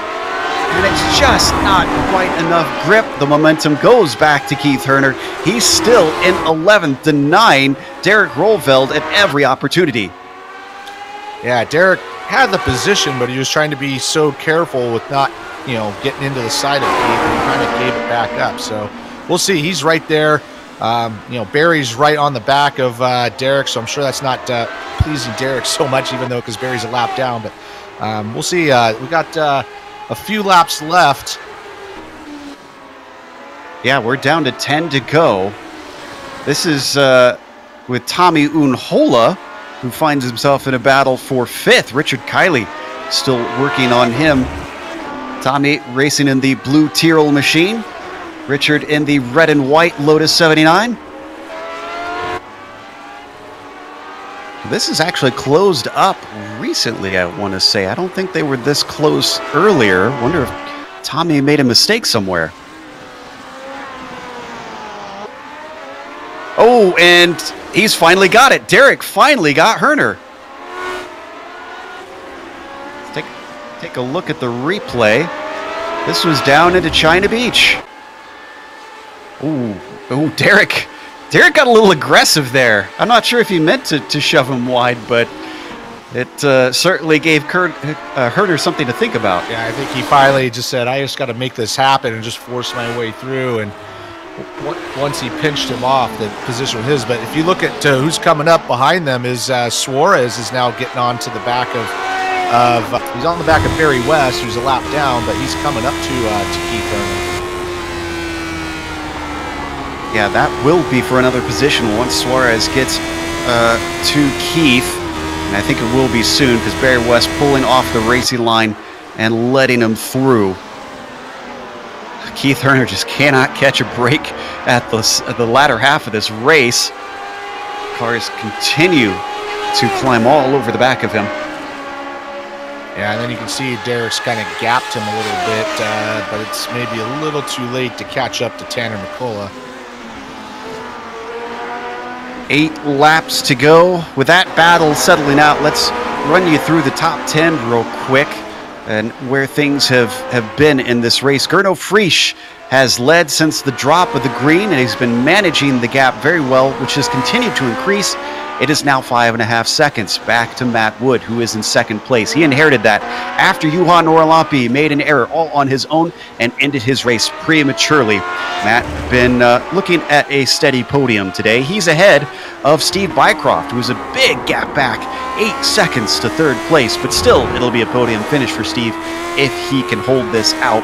and it's just not quite enough grip. The momentum goes back to Keith Herner. He's still in 11th, denying Derek Roelveld at every opportunity. Yeah, Derek had the position, but he was trying to be so careful with not, getting into the side of Keith, and he kind of gave it back up. So we'll see. He's right there. Barry's right on the back of Derek, so I'm sure that's not pleasing Derek so much, even though because Barry's a lap down. But we'll see. We got a few laps left. Yeah, we're down to 10 to go. This is with Tommy Unhola, who finds himself in a battle for 5th. Richard Kiley still working on him. Tommy racing in the blue Tyrrell machine. Richard in the red and white Lotus 79. This is actually closed up recently, I want to say. I don't think they were this close earlier. Wonder if Tommy made a mistake somewhere. Oh, and he's finally got it. Derek finally got Herner. Let's take a look at the replay. This was down into China Beach. Ooh, Derek got a little aggressive there. I'm not sure if he meant to shove him wide, but it certainly gave Herder something to think about. Yeah, I think he finally just said, I just got to make this happen and just force my way through. And once he pinched him off, the position was his. But if you look at who's coming up behind them, is Suarez is now getting on to the back of he's on the back of Barry West, who's a lap down, but he's coming up to Keith Herner. Yeah, that will be for another position once Suarez gets to Keith. And I think it will be soon because Barry West pulling off the racing line and letting him through. Keith Herner just cannot catch a break at the latter half of this race. Cars continue to climb all over the back of him. Yeah, and then you can see Derek's kind of gapped him a little bit, but it's maybe a little too late to catch up to Tanner McCullough. 8 laps to go. With that battle settling out, let's run you through the top 10 real quick and where things have been in this race. Gernot Frisch has led since the drop of the green, and he's been managing the gap very well, which has continued to increase. It is now 5.5 seconds back to Matt Wood, who is in second place. He inherited that after Juha Norlampi made an error all on his own and ended his race prematurely. Matt been looking at a steady podium today. He's ahead of Steve Bycroft, who's a big gap back, 8 seconds to third place, but still it'll be a podium finish for Steve if he can hold this out.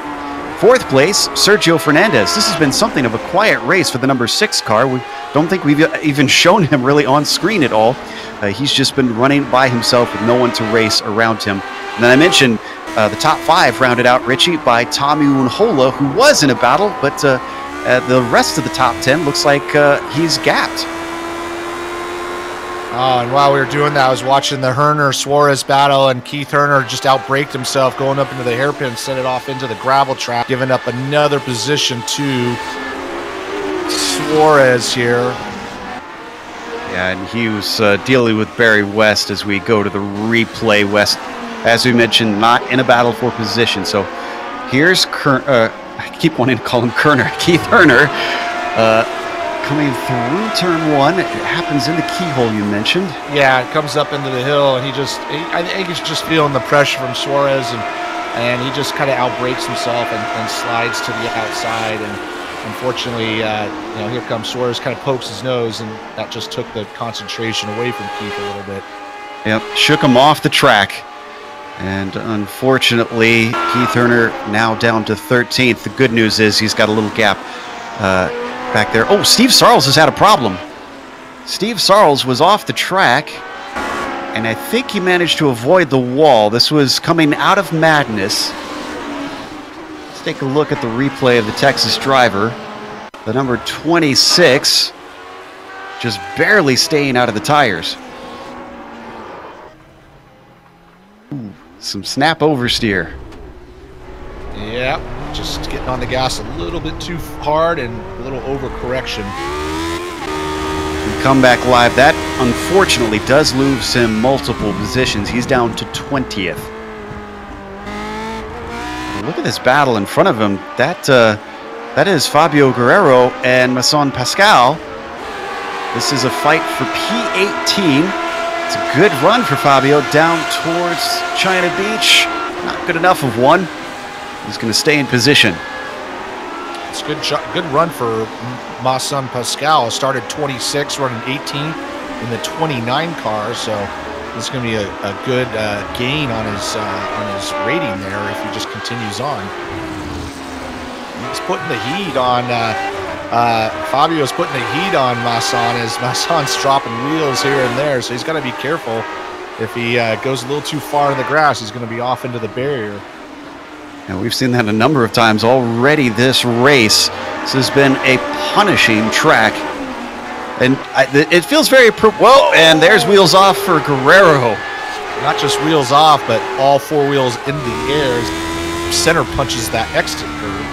Fourth place, Sergio Fernandez. This has been something of a quiet race for the number 6 car. We don't think we've even shown him really on screen at all. He's just been running by himself with no one to race around him. And then I mentioned the top 5 rounded out, Richie, by Tommy Unhola, who was in a battle, but the rest of the top 10 looks like he's gapped. Oh, and while we were doing that, I was watching the Herner-Suarez battle, and Keith Herner just outbraked himself going up into the hairpin, sent it off into the gravel trap, giving up another position to Suarez here. Yeah, and he was dealing with Barry West as we go to the replay. West, as we mentioned, not in a battle for position. So here's I keep wanting to call him Kerner. Keith Herner coming through turn 1. It happens in the keyhole you mentioned. Yeah, it comes up into the hill, and I think he's just feeling the pressure from Suarez, and he just kind of outbrakes himself and slides to the outside. And unfortunately, here comes Suarez, kind of pokes his nose, and that just took the concentration away from Keith a little bit. Yep, shook him off the track. And unfortunately, Keith Herner now down to 13th. The good news is he's got a little gap back there. Oh, Steve Sarles has had a problem. Steve Sarles was off the track, and I think he managed to avoid the wall. This was coming out of Madness. Let's take a look at the replay of the Texas driver. The number 26 just barely staying out of the tires. Ooh, some snap oversteer. Yep, just getting on the gas a little bit too hard and a little overcorrection. Come back live. That unfortunately does lose him multiple positions. He's down to 20th. Look at this battle in front of him. That is Fabio Guerrero and Masson Pascal. This is a fight for P18. It's a good run for Fabio down towards China Beach. Not good enough of one. He's going to stay in position. It's a good run for Masson Pascal. Started 26, running 18th in the 29 car. So this is going to be a good gain on his rating there if he just continues on. He's putting the heat on. Fabio's putting the heat on Masson as Masson's dropping wheels here and there. So he's got to be careful. If he goes a little too far in the grass, he's going to be off into the barrier. And we've seen that a number of times already this race. This has been a punishing track. And it feels very... Whoa, and there's wheels off for Guerrero. Not just wheels off, but all 4 wheels in the air. Center punches that exit curve.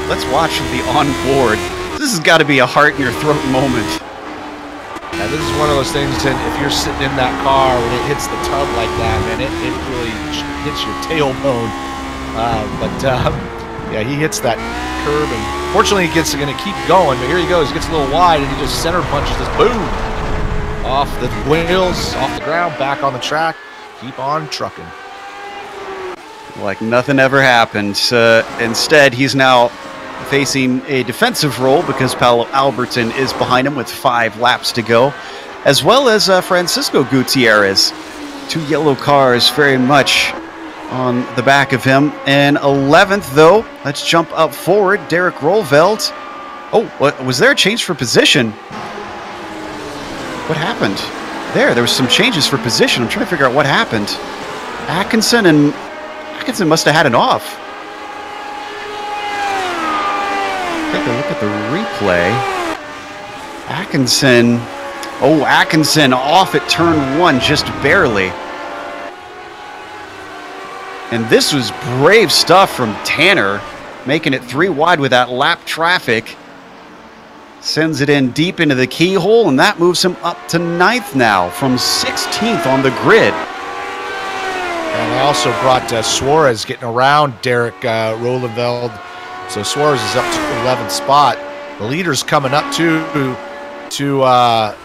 Let's watch the onboard. This has got to be a heart-in-your-throat moment. Yeah, this is one of those things that if you're sitting in that car when it hits the tub like that, man, it really hits your tailbone. But Yeah, he hits that curb, and fortunately he gets going to keep going, but here he goes. He gets a little wide, and he just center punches this. Boom! Off the wheels, off the ground, back on the track. Keep on trucking. Like nothing ever happened. Instead, he's now facing a defensive role because Paulo Alberton is behind him with 5 laps to go, as well as Francisco Gutierrez. 2 yellow cars very much on the back of him. And 11th, though, let's jump up forward. Derek Roelveld. Oh, what, was there a change for position? What happened? There was some changes for position. I'm trying to figure out what happened. Atkinson must have had it off. Take a look at the replay. Atkinson off at turn 1 just barely. And this was brave stuff from Tanner, making it 3 wide with that lap traffic. Sends it in deep into the keyhole, and that moves him up to 9th now from 16th on the grid. And I also brought Suarez getting around Derek Roelveld. So Suarez is up to 11th spot. The leader's coming up to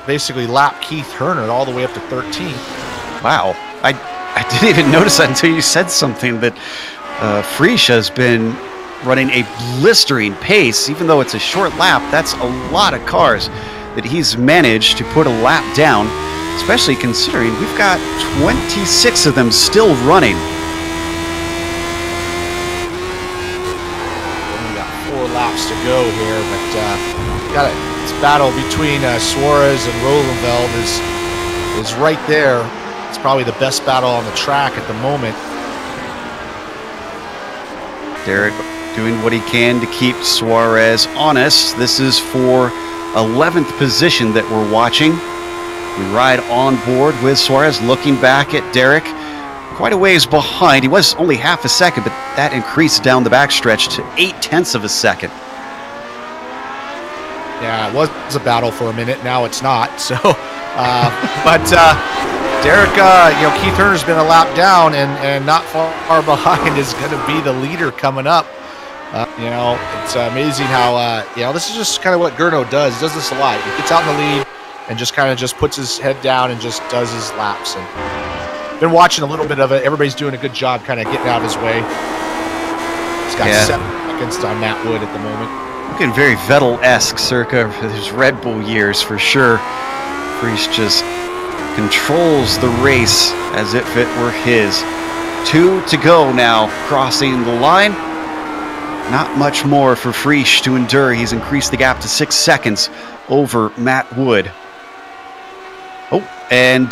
basically lap Keith Herner all the way up to 13th. Wow. I didn't even notice that until you said something, that Prix has been running a blistering pace. Even though it's a short lap, that's a lot of cars that he's managed to put a lap down, especially considering we've got 26 of them still running. We've got 4 laps to go here, but this battle between Suarez and Roelveld is right there. It's probably the best battle on the track at the moment. Derek doing what he can to keep Suarez honest. This is for 11th position that we're watching. We ride on board with Suarez, looking back at Derek. Quite a ways behind. He was only half a second, but that increased down the backstretch to 0.8 of a second. Yeah, it was a battle for a minute. Now it's not. So, Derek, Keith Herner's been a lap down, and not far behind is going to be the leader coming up. It's amazing how, this is just kind of what Gurno does. He does this a lot. He gets out in the lead and just kind of just puts his head down and just does his laps. And been watching a little bit of it. Everybody's doing a good job kind of getting out of his way. He's got 7 seconds on Matt Wood at the moment. Looking very Vettel-esque circa his Red Bull years for sure. Prix just controls the race as if it were his. 2 to go now, crossing the line. Not much more for Prix to endure. He's increased the gap to 6 seconds over Matt Wood. Oh, and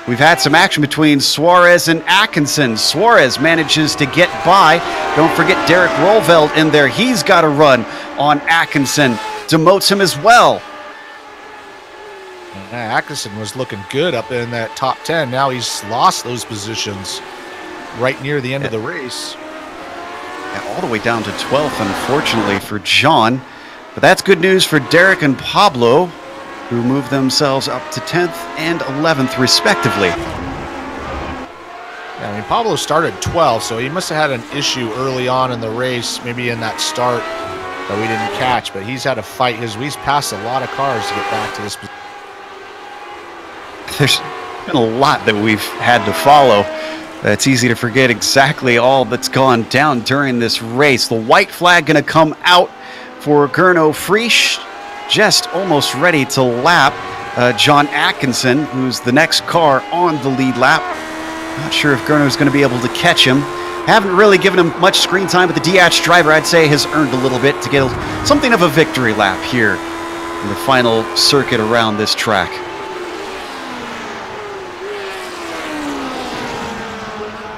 we've had some action between Suarez and Atkinson. Suarez manages to get by. Don't forget Derek Roelveld in there. He's got a run on Atkinson. Demotes him as well. Atkinson was looking good up in that top 10. Now he's lost those positions right near the end of the race. All the way down to 12th, unfortunately, for John. But that's good news for Derek and Pablo, who moved themselves up to 10th and 11th, respectively. Yeah, Pablo started 12th, so he must have had an issue early on in the race, maybe in that start that we didn't catch. But he's had to fight he's passed a lot of cars to get back to this position. There's been a lot that we've had to follow. It's easy to forget exactly all that's gone down during this race. The white flag going to come out for Gurno Prix, just almost ready to lap John Atkinson, who's the next car on the lead lap. Not sure if Gurno's going to be able to catch him. Haven't really given him much screen time, but the DH driver, I'd say, has earned a little bit to get something of a victory lap here in the final circuit around this track.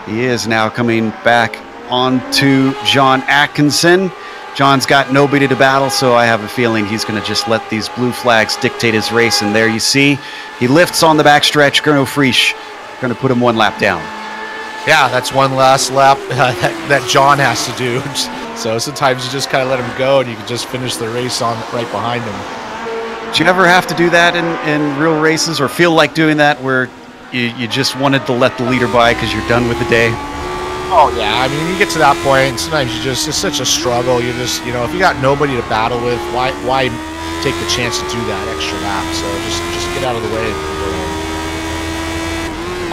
He is now coming back onto John Atkinson. John's got nobody to battle, so I have a feeling he's going to just let these blue flags dictate his race. And there you see, he lifts on the backstretch. Gurno Prix going to put him 1 lap down. Yeah, that's one last lap that John has to do. So sometimes you just kind of let him go, and you can just finish the race on right behind him. Do you ever have to do that in real races, or feel like doing that where you just wanted to let the leader by because you're done with the day? Oh yeah, I mean, you get to that point, and sometimes it's such a struggle. You just, if you got nobody to battle with, why take the chance to do that extra lap? So just get out of the way and go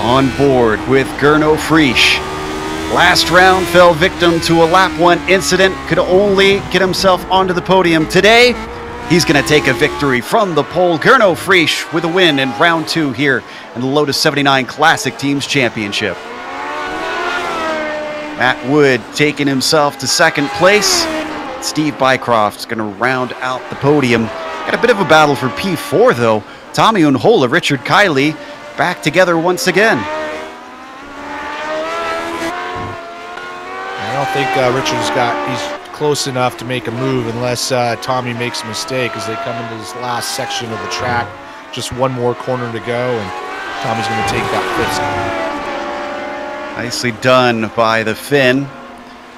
On in. board with Gernot Frisch. Last round fell victim to a lap 1 incident, could only get himself onto the podium. Today, he's going to take a victory from the pole. Gernot Frisch with a win in round 2 here in the Lotus 79 Classic Teams Championship. Matt Wood taking himself to 2nd place. Steve Bycroft's going to round out the podium. Got a bit of a battle for P4 though. Tommy Unhola, Richard Kiley back together once again. I don't think he's close enough to make a move unless Tommy makes a mistake as they come into this last section of the track. Just one more corner to go, and Tommy's going to take that 5th spot. Nicely done by the Finn.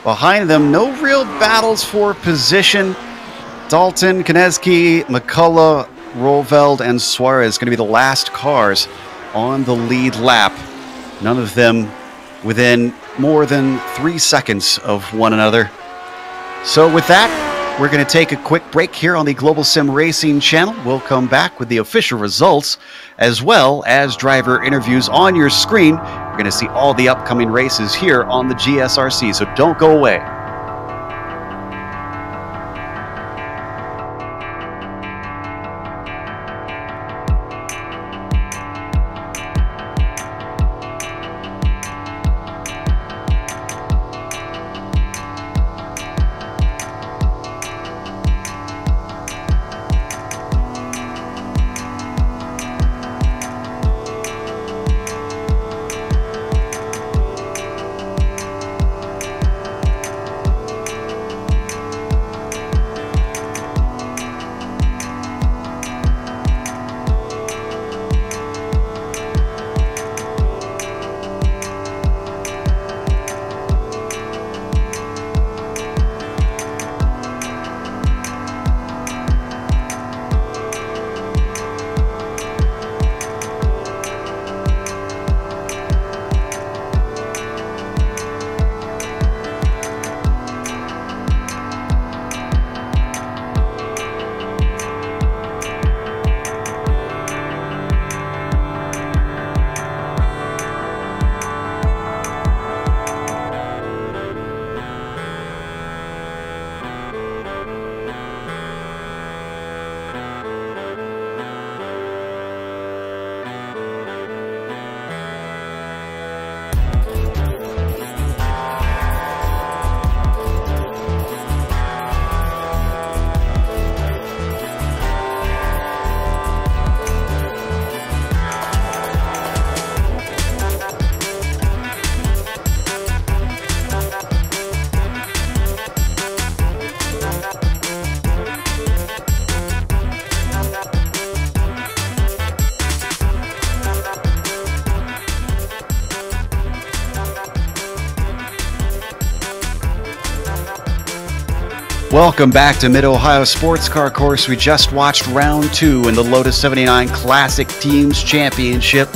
Behind them, no real battles for position. Dalton, Konecki, McCullough, Roelveld, and Suarez going to be the last cars on the lead lap. None of them within more than 3 seconds of one another. So with that, we're going to take a quick break here on the Global Sim Racing Channel. We'll come back with the official results as well as driver interviews on your screen. We're going to see all the upcoming races here on the GSRC, so don't go away. Welcome back to Mid-Ohio Sports Car Course. We just watched round 2 in the Lotus 79 Classic Teams Championship.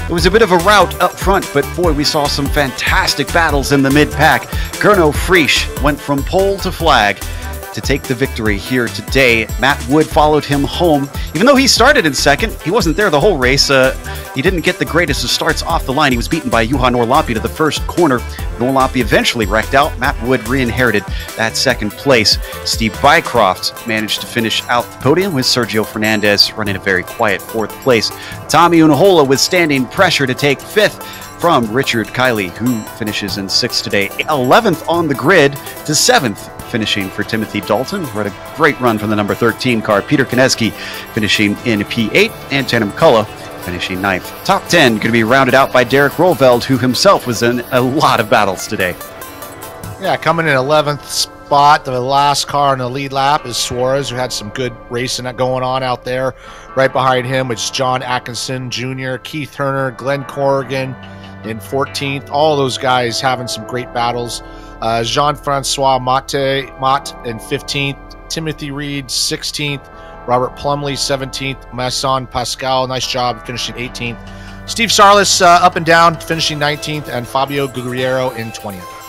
It was a bit of a rout up front, but boy, we saw some fantastic battles in the mid-pack. Gernot Frisch went from pole to flag to take the victory here today. Matt Wood followed him home. Even though he started in 2nd, he wasn't there the whole race. He didn't get the greatest of starts off the line. He was beaten by Juha Norlampi to the first corner. Norlampi eventually wrecked out. Matt Wood re-inherited that 2nd place. Steve Bycroft managed to finish out the podium with Sergio Fernandez running a very quiet 4th place. Tommy Unhola withstanding pressure to take 5th from Richard Kiley, who finishes in 6th today. 11th on the grid to 7th. Finishing for Timothy Dalton, who had a great run from the number 13 car. Peter Konecki finishing in P8, and Tanner McCullough finishing 9th. Top 10 going to be rounded out by Derek Roelveld, who himself was in a lot of battles today. Yeah, coming in 11th spot, the last car in the lead lap is Suarez, who had some good racing going on out there. Right behind him is John Atkinson Jr., Keith Turner, Glenn Corrigan in 14th. All those guys having some great battles. Jean-Francois Mott in 15th, Timothy Reed 16th, Robert Plumley 17th, Masson Pascal, nice job finishing 18th, Steve Sarlis up and down finishing 19th, and Fabio Guerriero in 20th.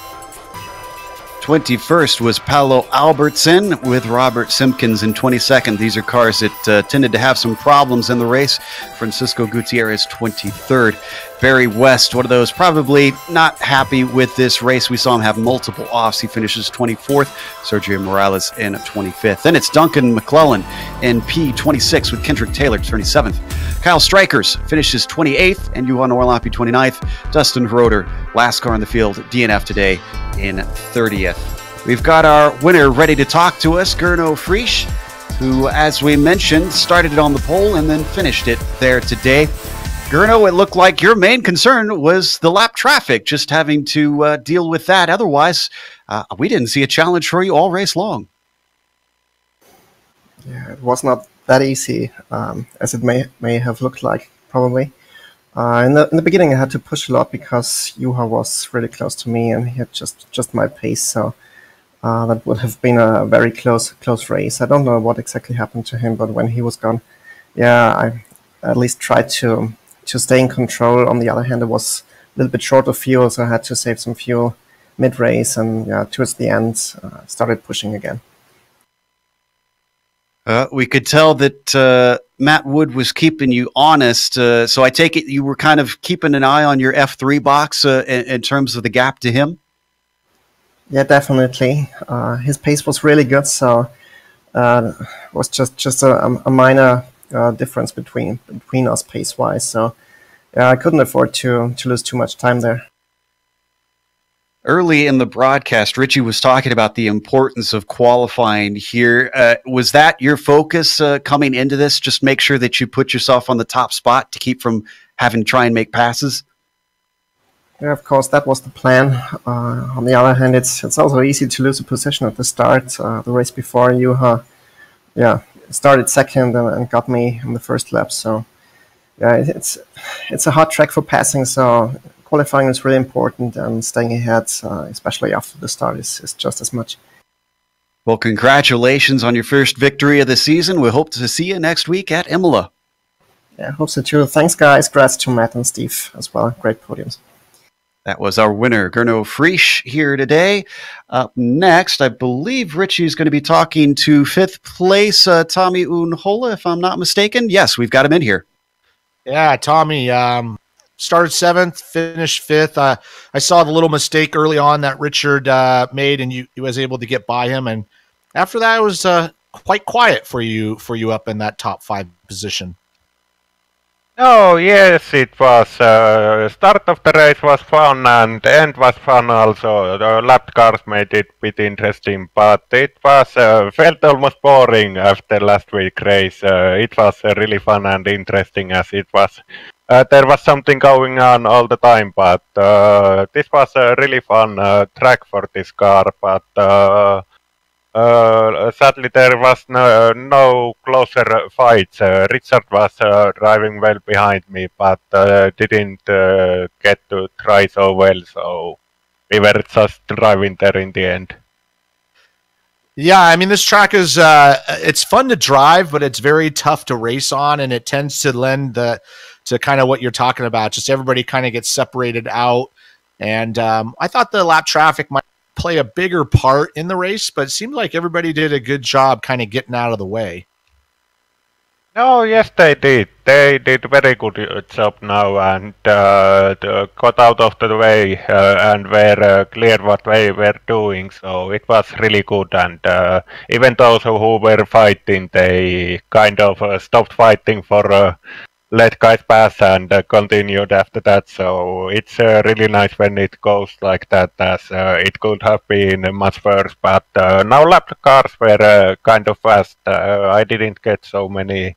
21st was Paolo Albertson with Robert Simpkins in 22nd. These are cars that tended to have some problems in the race. Francisco Gutierrez, 23rd. Barry West, one of those probably not happy with this race. We saw him have multiple offs. He finishes 24th. Sergio Morales in 25th. Then it's Duncan McClellan in P26 with Kendrick Taylor, 27th. Kyle Strikers finishes 28th, and Johan Orlapi 29th. Dustin Roeder, last car in the field, DNF today in 30th. We've got our winner ready to talk to us, Gernot Frisch, who, as we mentioned, started it on the pole and then finished it there today. Gernot, it looked like your main concern was the lap traffic, just having to deal with that. Otherwise, we didn't see a challenge for you all race long. Yeah, it was not that easy as it may have looked like, probably. In the beginning, I had to push a lot because Juha was really close to me and he had just my pace, so that would have been a very close race. I don't know what exactly happened to him, but when he was gone, yeah, I at least tried to stay in control. On the other hand, it was a little bit short of fuel, so I had to save some fuel mid-race, and yeah, towards the end, started pushing again. We could tell that Matt Wood was keeping you honest, so I take it you were kind of keeping an eye on your F3 box in terms of the gap to him? Yeah, definitely. His pace was really good, so it was just a minor difference between us pace-wise, so yeah, I couldn't afford to lose too much time there. Early in the broadcast, Richie was talking about the importance of qualifying here. Was that your focus coming into this? Just make sure that you put yourself on the top spot to keep from having to try and make passes? Yeah, of course, that was the plan. On the other hand, it's also easy to lose a position at the start. The race before, Juha, started second and got me in the first lap. So, yeah, it's a hard track for passing. So qualifying is really important, and staying ahead, especially after the start, is just as much. Well, congratulations on your first victory of the season. We hope to see you next week at Imola. Yeah, I hope so too. Thanks, guys. Congrats to Matt and Steve as well. Great podiums. That was our winner, Gernot Frisch, here today. Up next, I believe Richie's going to be talking to fifth place Tommy Unhola, if I'm not mistaken. Yes, we've got him in here. Yeah, Tommy started 7th, finished 5th. I saw the little mistake early on that Richard made, and you was able to get by him. And after that, it was quite quiet for you up in that top 5 position. Oh, yes, it was. Start of the race was fun and the end was fun also. The lap cars made it a bit interesting, but it was felt almost boring after last week's race. It was really fun and interesting as it was. There was something going on all the time, but this was a really fun track for this car, but sadly, there was no closer fights. Richard was driving well behind me, but didn't get to try so well, so we were just driving there in the end. Yeah, I mean, this track is it's fun to drive, but it's very tough to race on, and it tends to lend to kind of what you're talking about. Just everybody kind of gets separated out, and I thought the lap traffic might play a bigger part in the race, but it seemed like everybody did a good job kind of getting out of the way. No, yes, they did. They did very good job now and got out of the way and were clear what they were doing. So it was really good. And even those who were fighting, they kind of stopped fighting for let guys pass and continued after that. So it's really nice when it goes like that, as it could have been much worse. But now lap cars were kind of fast. I didn't get so many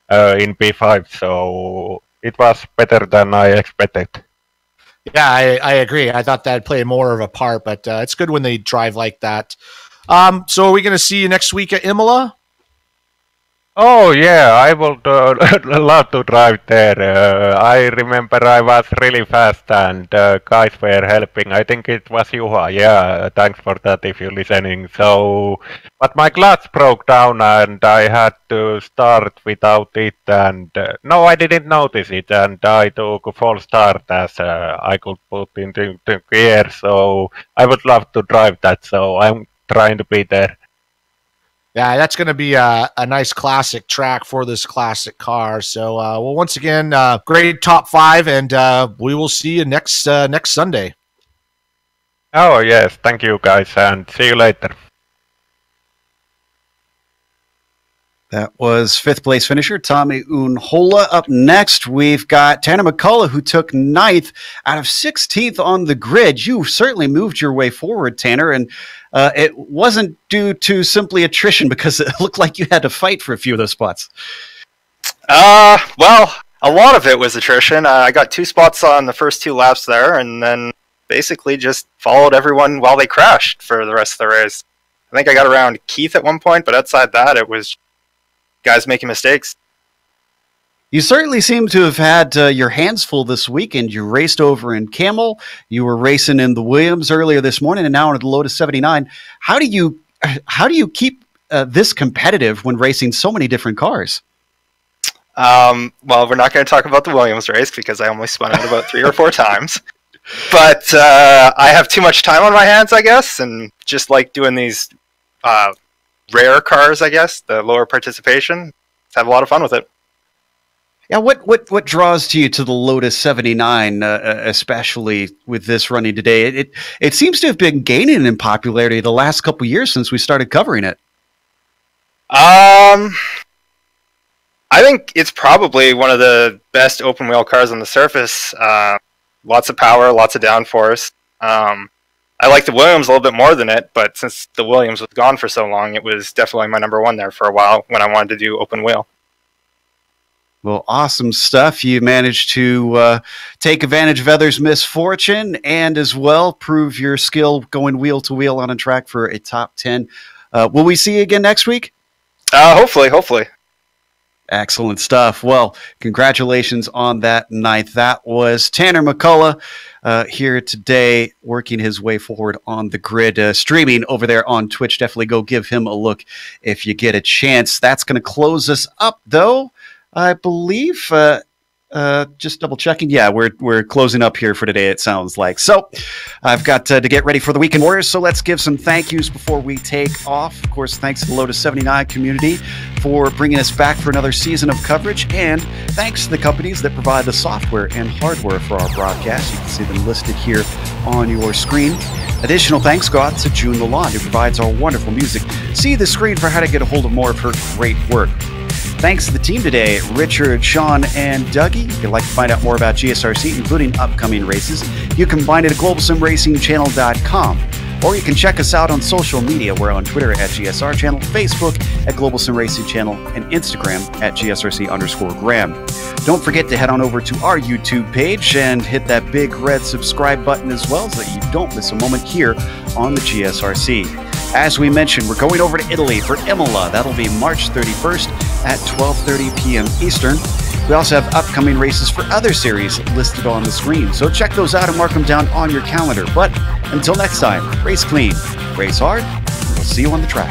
in P5, so it was better than I expected. Yeah, I agree. I thought that'd play more of a part, but it's good when they drive like that. So are we going to see you next week at Imola? Oh yeah, I would love to drive there. I remember I was really fast and guys were helping. I think it was Juha. Yeah, thanks for that if you're listening. So, but my clutch broke down and I had to start without it. And no, I didn't notice it. And I took a false start as I could put into gear. So I would love to drive that. So I'm trying to be there. Yeah, that's going to be a nice classic track for this classic car. So, well, once again, great top 5, and we will see you next Sunday. Oh yes, thank you guys, and see you later. That was 5th place finisher Tommy Unhola. Up next, we've got Tanner McCullough, who took 9th out of 16th on the grid. You certainly moved your way forward, Tanner, and it wasn't due to simply attrition because it looked like you had to fight for a few of those spots. Well, a lot of it was attrition. I got 2 spots on the first 2 laps there, and then basically just followed everyone while they crashed for the rest of the race. I think I got around Keith at one point, but outside that, it was guys making mistakes. You certainly seem to have had your hands full this weekend. You raced over in Camel, you were racing in the Williams earlier this morning, and now in the Lotus 79. How do you keep this competitive when racing so many different cars? Well, we're not going to talk about the Williams race because I only spun out about 3 or 4 times. But I have too much time on my hands, I guess, and just like doing these rare cars, I guess, the lower participation. Have a lot of fun with it. Yeah, what draws to you to the Lotus 79, especially with this running today? It seems to have been gaining in popularity the last couple of years since we started covering it. I think it's probably one of the best open wheel cars on the surface. Lots of power, lots of downforce. I like the Williams a little bit more than it, but since the Williams was gone for so long, it was definitely my number 1 there for a while when I wanted to do open wheel. Well, awesome stuff. You managed to take advantage of others' misfortune and as well prove your skill going wheel to wheel on a track for a top 10. Will we see you again next week? Hopefully. Excellent stuff. Well, congratulations on that 9th. That was Tanner McCullough here today, working his way forward on the grid, streaming over there on Twitch. Definitely go give him a look if you get a chance. That's going to close us up, though. I believe, just double checking. Yeah, we're closing up here for today, it sounds like. So I've got to get ready for the Weekend Warriors. So let's give some thank yous before we take off. Of course, thanks to the Lotus 79 community for bringing us back for another season of coverage. And thanks to the companies that provide the software and hardware for our broadcast. You can see them listed here on your screen. Additional thanks go out to June Lalonde, who provides our wonderful music. See the screen for how to get a hold of more of her great work. Thanks to the team today, Richard, Sean, and Dougie. If you'd like to find out more about GSRC, including upcoming races, you can find it at globalsimracingchannel.com. Or you can check us out on social media. We're on Twitter at GSR Channel, Facebook at Global SimRacing Channel, and Instagram at GSRC_Graham. Don't forget to head on over to our YouTube page and hit that big red subscribe button as well so that you don't miss a moment here on the GSRC. As we mentioned, we're going over to Italy for Imola. That'll be March 31st at 12:30 p.m. Eastern. We also have upcoming races for other series listed on the screen, so check those out and mark them down on your calendar. But until next time, race clean, race hard, and we'll see you on the track.